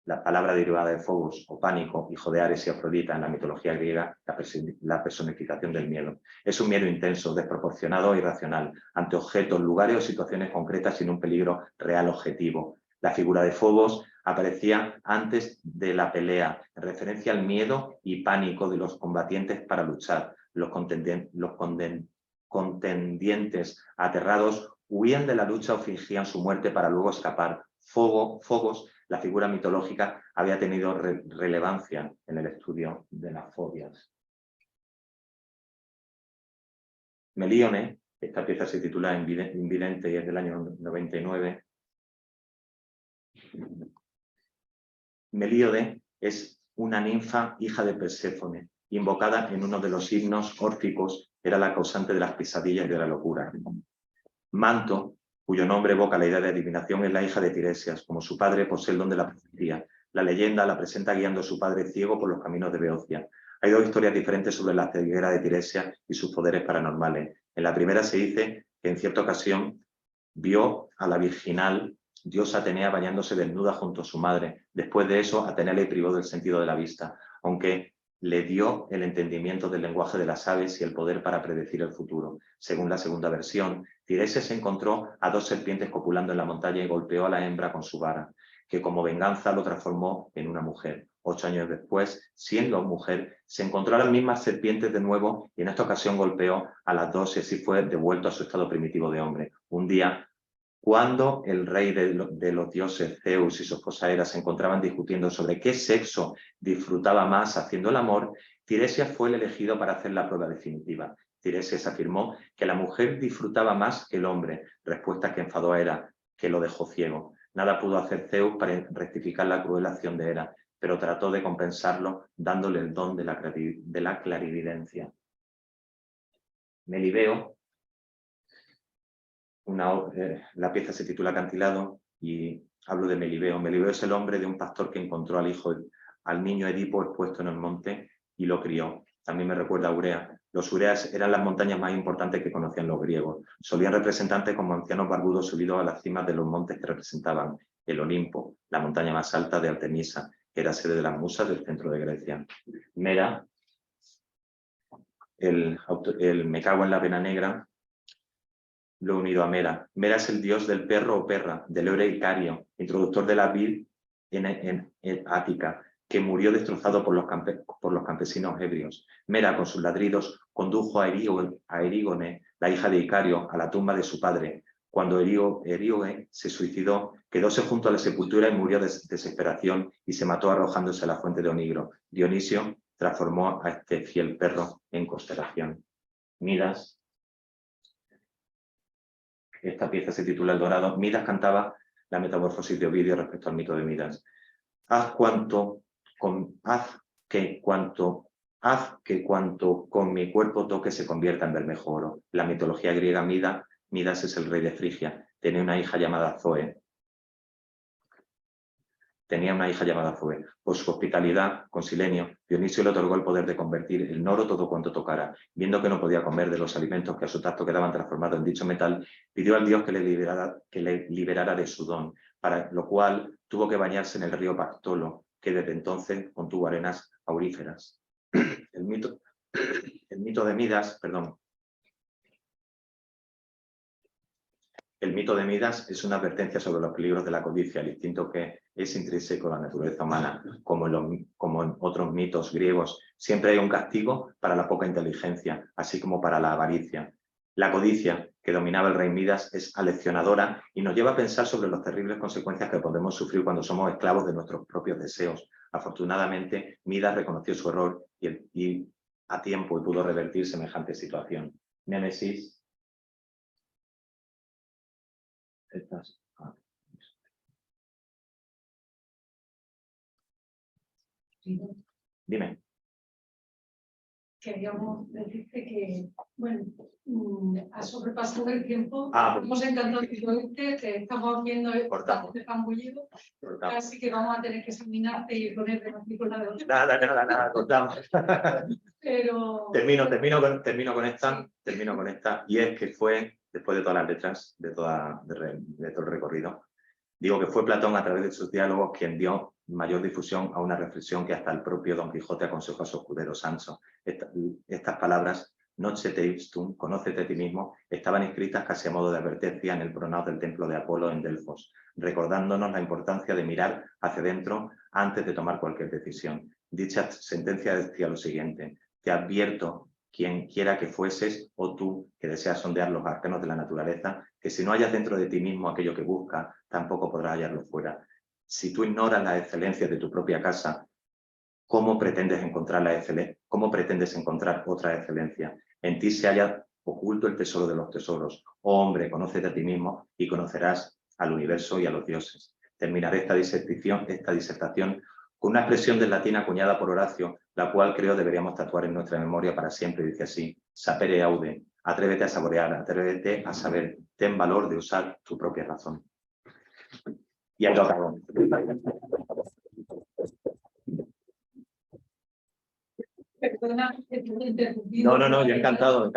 la palabra derivada de Fobos o pánico, hijo de Ares y Afrodita en la mitología griega, la personificación del miedo. Es un miedo intenso, desproporcionado e irracional, ante objetos, lugares o situaciones concretas sin un peligro real objetivo. La figura de Fobos aparecía antes de la pelea, en referencia al miedo y pánico de los combatientes para luchar. Los contendientes aterrados huían de la lucha o fingían su muerte para luego escapar. Fobos, la figura mitológica, había tenido relevancia en el estudio de las fobias. Melíone, esta pieza se titula Invidente y es del año 99. Melíode es una ninfa hija de Perséfone, invocada en uno de los himnos órficos, era la causante de las pesadillas y de la locura. Manto, cuyo nombre evoca la idea de adivinación, es la hija de Tiresias, como su padre posee el don de la profecía. La leyenda la presenta guiando a su padre ciego por los caminos de Beocia. Hay dos historias diferentes sobre la ceguera de Tiresias y sus poderes paranormales. En la primera se dice que en cierta ocasión vio a la virginal diosa Atenea bañándose desnuda junto a su madre. Después de eso, Atenea le privó del sentido de la vista, aunque le dio el entendimiento del lenguaje de las aves y el poder para predecir el futuro. Según la segunda versión, Tiresias encontró a dos serpientes copulando en la montaña y golpeó a la hembra con su vara, que como venganza lo transformó en una mujer. 8 años después, siendo mujer, se encontró a las mismas serpientes de nuevo y en esta ocasión golpeó a las dos y así fue devuelto a su estado primitivo de hombre. Un día, cuando el rey de los dioses Zeus y su esposa Hera se encontraban discutiendo sobre qué sexo disfrutaba más haciendo el amor, Tiresias fue el elegido para hacer la prueba definitiva. Tiresias afirmó que la mujer disfrutaba más que el hombre, respuesta que enfadó a Hera, que lo dejó ciego. Nada pudo hacer Zeus para rectificar la cruel acción de Hera. pero trató de compensarlo dándole el don de la clarividencia. Melibeo, la pieza se titula Acantilado y hablo de Melibeo. Melibeo es el hombre de un pastor que encontró al niño Edipo expuesto en el monte y lo crió. También me recuerda a Urea. Los Ureas eran las montañas más importantes que conocían los griegos. Solían representarse como ancianos barbudos subidos a las cimas de los montes que representaban el Olimpo, la montaña más alta de Artemisa, que era sede de las musas del centro de Grecia. Mera, el Me cago en la pena negra, lo he unido a Mera. Mera es el dios del perro o perra, del héroe Icario, introductor de la vid en Ática, que murió destrozado por los campesinos ebrios. Mera, con sus ladridos, condujo a Erígone, la hija de Icario, a la tumba de su padre. Cuando Eríoe se suicidó, quedóse junto a la sepultura y murió de desesperación y se mató arrojándose a la fuente de Onigro. Dionisio transformó a este fiel perro en constelación. Midas. Esta pieza se titula El Dorado. Midas cantaba la metamorfosis de Ovidio respecto al mito de Midas. Haz que cuanto con mi cuerpo toque se convierta en bermejo oro. En la mitología griega, Midas es el rey de Frigia. Tenía una hija llamada Zoe. Por su hospitalidad con Silenio, Dionisio le otorgó el poder de convertir en oro todo cuanto tocara. Viendo que no podía comer de los alimentos que a su tacto quedaban transformados en dicho metal, pidió al dios que le liberara de su don, para lo cual tuvo que bañarse en el río Pactolo, que desde entonces contuvo arenas auríferas. El mito de Midas, El mito de Midas es una advertencia sobre los peligros de la codicia, el instinto que es intrínseco a la naturaleza humana. Como en otros mitos griegos, siempre hay un castigo para la poca inteligencia, así como para la avaricia. La codicia, que dominaba el rey Midas, es aleccionadora y nos lleva a pensar sobre las terribles consecuencias que podemos sufrir cuando somos esclavos de nuestros propios deseos. Afortunadamente, Midas reconoció su error y a tiempo y pudo revertir semejante situación. Némesis. Dime. Queríamos decirte que, bueno, ha sobrepasado el tiempo. Pues, hemos encantado que te estamos viendo cortamos. zambullido, así que vamos a tener que examinarte y ponerte matrícula de otro. Nada, cortamos. Pero... Termino con esta, y es que fue, después de todas las letras, de todo el recorrido, digo que fue Platón a través de sus diálogos quien dio mayor difusión a una reflexión que hasta el propio Don Quijote aconsejó a su escudero Sancho. Estas palabras, Noche teistum, conócete a ti mismo, estaban escritas casi a modo de advertencia en el pronao del templo de Apolo en Delfos, recordándonos la importancia de mirar hacia dentro antes de tomar cualquier decisión. Dicha sentencia decía lo siguiente: te advierto, quien quiera que fueses, o tú que deseas sondear los arcanos de la naturaleza, que si no hallas dentro de ti mismo aquello que buscas, tampoco podrás hallarlo fuera. Si tú ignoras las excelencias de tu propia casa, ¿cómo pretendes encontrar otra excelencia? En ti se halla oculto el tesoro de los tesoros. Oh hombre, conócete a ti mismo y conocerás al universo y a los dioses. Terminaré esta disertación con una expresión del latín acuñada por Horacio, la cual creo deberíamos tatuar en nuestra memoria para siempre. Dice así: sapere aude, atrévete a saborear, atrévete a saber, ten valor de usar tu propia razón. Y ahí lo acabo. Perdona, No, yo encantado.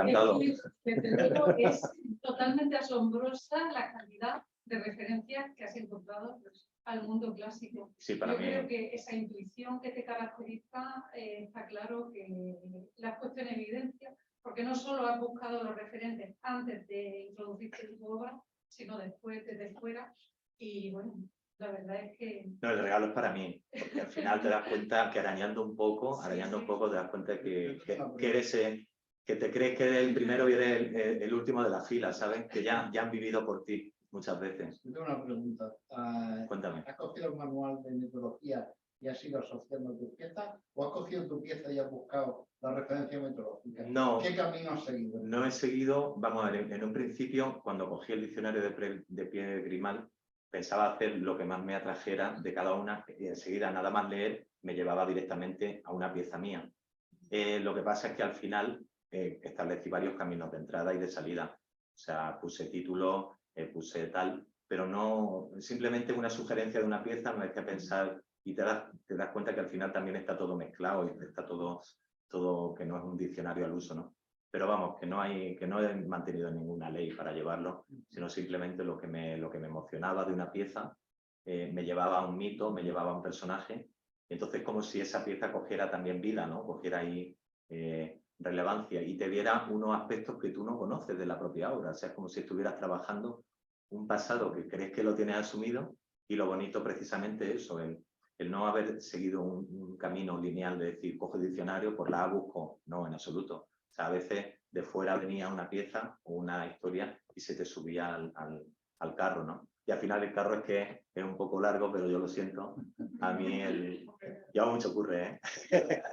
Es totalmente asombrosa la cantidad de referencias que has encontrado al mundo clásico. Sí, para Yo mí. creo que esa intuición que te caracteriza, está claro que la has puesto en evidencia, porque no solo has buscado los referentes antes de introducirte en tu obra, sino después, desde fuera, y bueno, la verdad es que... No, el regalo es para mí, porque al final te das cuenta que arañando un poco, te das cuenta que que te crees que eres el primero y eres el último de la fila, ¿sabes? Que ya han vivido por ti muchas veces. Yo tengo una pregunta. Cuéntame. ¿Has cogido el manual de mitología y has ido asociando tu pieza? ¿O has cogido tu pieza y has buscado la referencia mitológica? No. ¿Qué camino has seguido? No he seguido, vamos a ver, en un principio, cuando cogí el diccionario de Pie Grimal, pensaba hacer lo que más me atrajera de cada una y enseguida nada más leer me llevaba directamente a una pieza mía. Lo que pasa es que al final establecí varios caminos de entrada y de salida. O sea, puse título, puse tal, pero no simplemente una sugerencia de una pieza, no hay que pensar y te das cuenta que al final también está todo mezclado y está todo que no es un diccionario al uso, ¿no? Pero vamos, que no he mantenido ninguna ley para llevarlo, sino simplemente lo que me emocionaba de una pieza me llevaba a un mito, me llevaba a un personaje. Entonces, como si esa pieza cogiera también vida, ¿no? Cogiera ahí relevancia y te diera unos aspectos que tú no conoces de la propia obra. O sea, es como si estuvieras trabajando un pasado que crees que lo tienes asumido y lo bonito precisamente es eso, el no haber seguido un camino lineal de decir, cojo el diccionario, por la A busco. No, en absoluto. O sea, a veces de fuera venía una pieza o una historia y se te subía al carro, ¿no? Y al final el carro es un poco largo, pero yo lo siento. A mí ya mucho ocurre, ¿eh?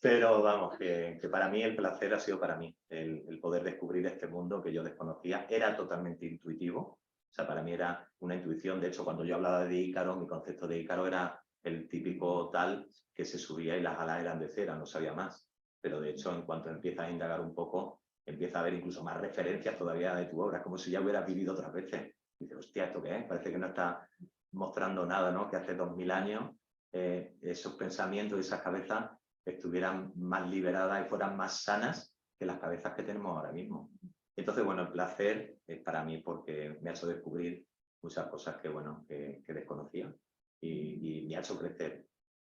Pero vamos, que para mí el placer ha sido para mí, el poder descubrir este mundo que yo desconocía. Era totalmente intuitivo, o sea, para mí era una intuición. De hecho, cuando yo hablaba de Ícaro, mi concepto de Ícaro era el típico tal que se subía y las alas eran de cera, no sabía más. Pero de hecho, en cuanto empiezas a indagar un poco, empieza a haber incluso más referencias todavía de tu obra, como si ya hubieras vivido otras veces. Y dices, hostia, ¿esto qué es? Parece que no está mostrando nada, ¿no? Que hace 2000 años esos pensamientos y esas cabezas estuvieran más liberadas y fueran más sanas que las cabezas que tenemos ahora mismo. Entonces, bueno, el placer es para mí porque me ha hecho descubrir muchas cosas que, bueno, que desconocía y me ha hecho crecer,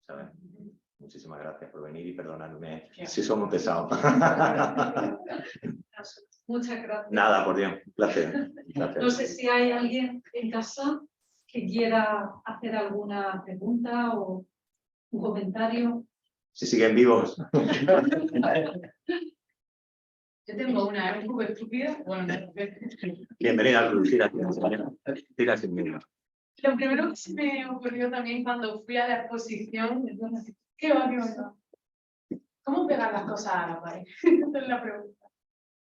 ¿sabes? Muchísimas gracias por venir y perdonadme si soy muy pesado. Muchas gracias. Nada, por Dios, un placer. Un placer. No sé si hay alguien en casa que quiera hacer alguna pregunta o un comentario. Si siguen vivos. Yo tengo una, es un poco estúpida. Bueno, no. Bienvenida al club. Tira sin miedo. Lo primero que se me ocurrió también cuando fui a la exposición, ¿qué va? ¿Cómo pegan las cosas a la pared? Esa es la pregunta.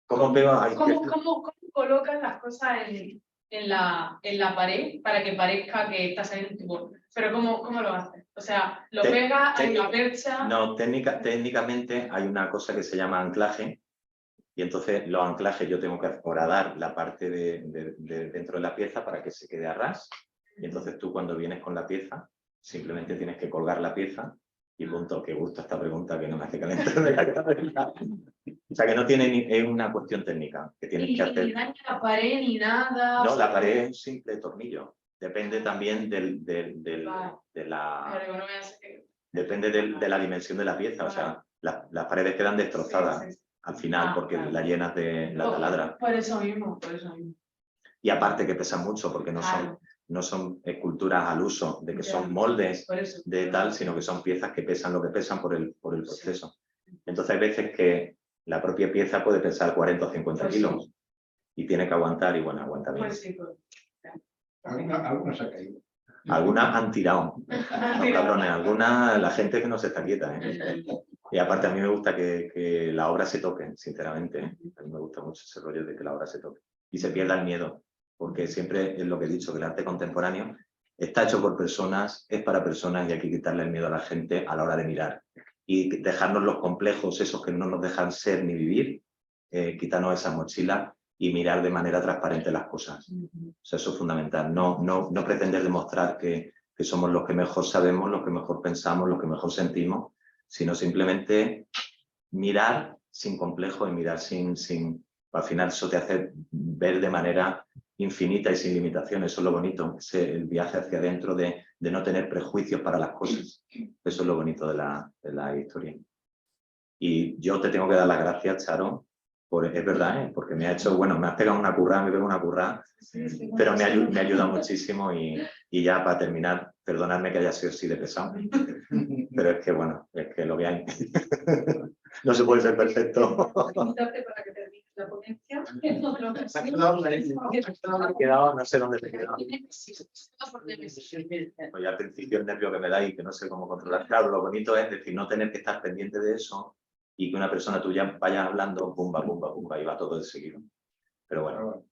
¿Cómo pego? Ay, ¿Cómo colocas las cosas en la pared para que parezca que estás ahí en tu cuerpo? Pero ¿cómo lo haces? O sea, ¿lo pegas en la percha? No, técnicamente hay una cosa que se llama anclaje y entonces los anclajes yo tengo que horadar la parte de dentro de la pieza para que se quede a ras y entonces tú cuando vienes con la pieza simplemente tienes que colgar la pieza y punto. Qué gusto esta pregunta que no me hace calentarme la cabeza. O sea que no tiene es una cuestión técnica que tienes que hacer. Ni daña la pared ni nada. No, la pared es un simple tornillo. Depende también de la... Depende de la dimensión de la pieza. O sea, las paredes quedan destrozadas al final porque la llenas de la taladra. Por eso mismo. Y aparte que pesan mucho porque no son esculturas al uso, de que son moldes de tal, sino que son piezas que pesan lo que pesan por el proceso. Entonces hay veces que la propia pieza puede pesar 40 o 50 kilos y tiene que aguantar y bueno, aguanta bien. Algunos se ha caído. Algunas han tirado, los cabrones, algunas la gente que no se está quieta. Y aparte a mí me gusta que la obra se toque, sinceramente. A mí me gusta mucho ese rollo de que la obra se toque y se pierda el miedo, porque siempre es lo que he dicho, que el arte contemporáneo está hecho por personas, es para personas y hay que quitarle el miedo a la gente a la hora de mirar. Y dejarnos los complejos, esos que no nos dejan ser ni vivir, quitarnos esa mochila y mirar de manera transparente las cosas. O sea, eso es fundamental. No pretender demostrar que somos los que mejor sabemos, los que mejor pensamos, los que mejor sentimos, sino simplemente mirar sin complejo y mirar sin... Al final eso te hace ver de manera infinita y sin limitaciones. Eso es lo bonito, el viaje hacia adentro de no tener prejuicios para las cosas. Eso es lo bonito de la historia. Y yo te tengo que dar las gracias, Charo, es verdad, porque me ha hecho, bueno, me has pegado una currada, me pego una currada, pero me ayuda muchísimo y ya para terminar, perdonadme que haya sido así de pesado, pero es que bueno, es que lo que hay. No se puede ser perfecto. Invitarte para que termines la ponencia. Quedado, no sé dónde te he quedado. Pues al principio el nervio que me da y que no sé cómo controlar. Claro, lo bonito es decir, no tener que estar pendiente de eso y que una persona tuya vaya hablando, pumba, pumba, pumba, y va todo de seguido. Pero bueno,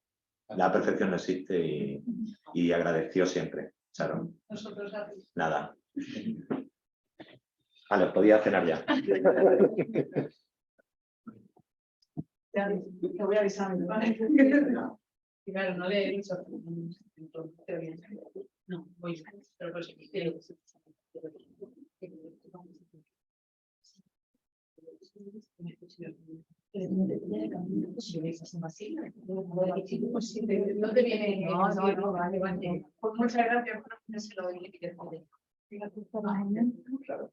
La perfección no existe y agradeció siempre, Sharon. Nosotros a ti. Nada. Vale, podía cenar ya. Te voy avisando, ¿vale? Y claro, no le he dicho. No, voy, pero por eso. No te viene. No, vale. Pues muchas gracias por hacérselo. Claro.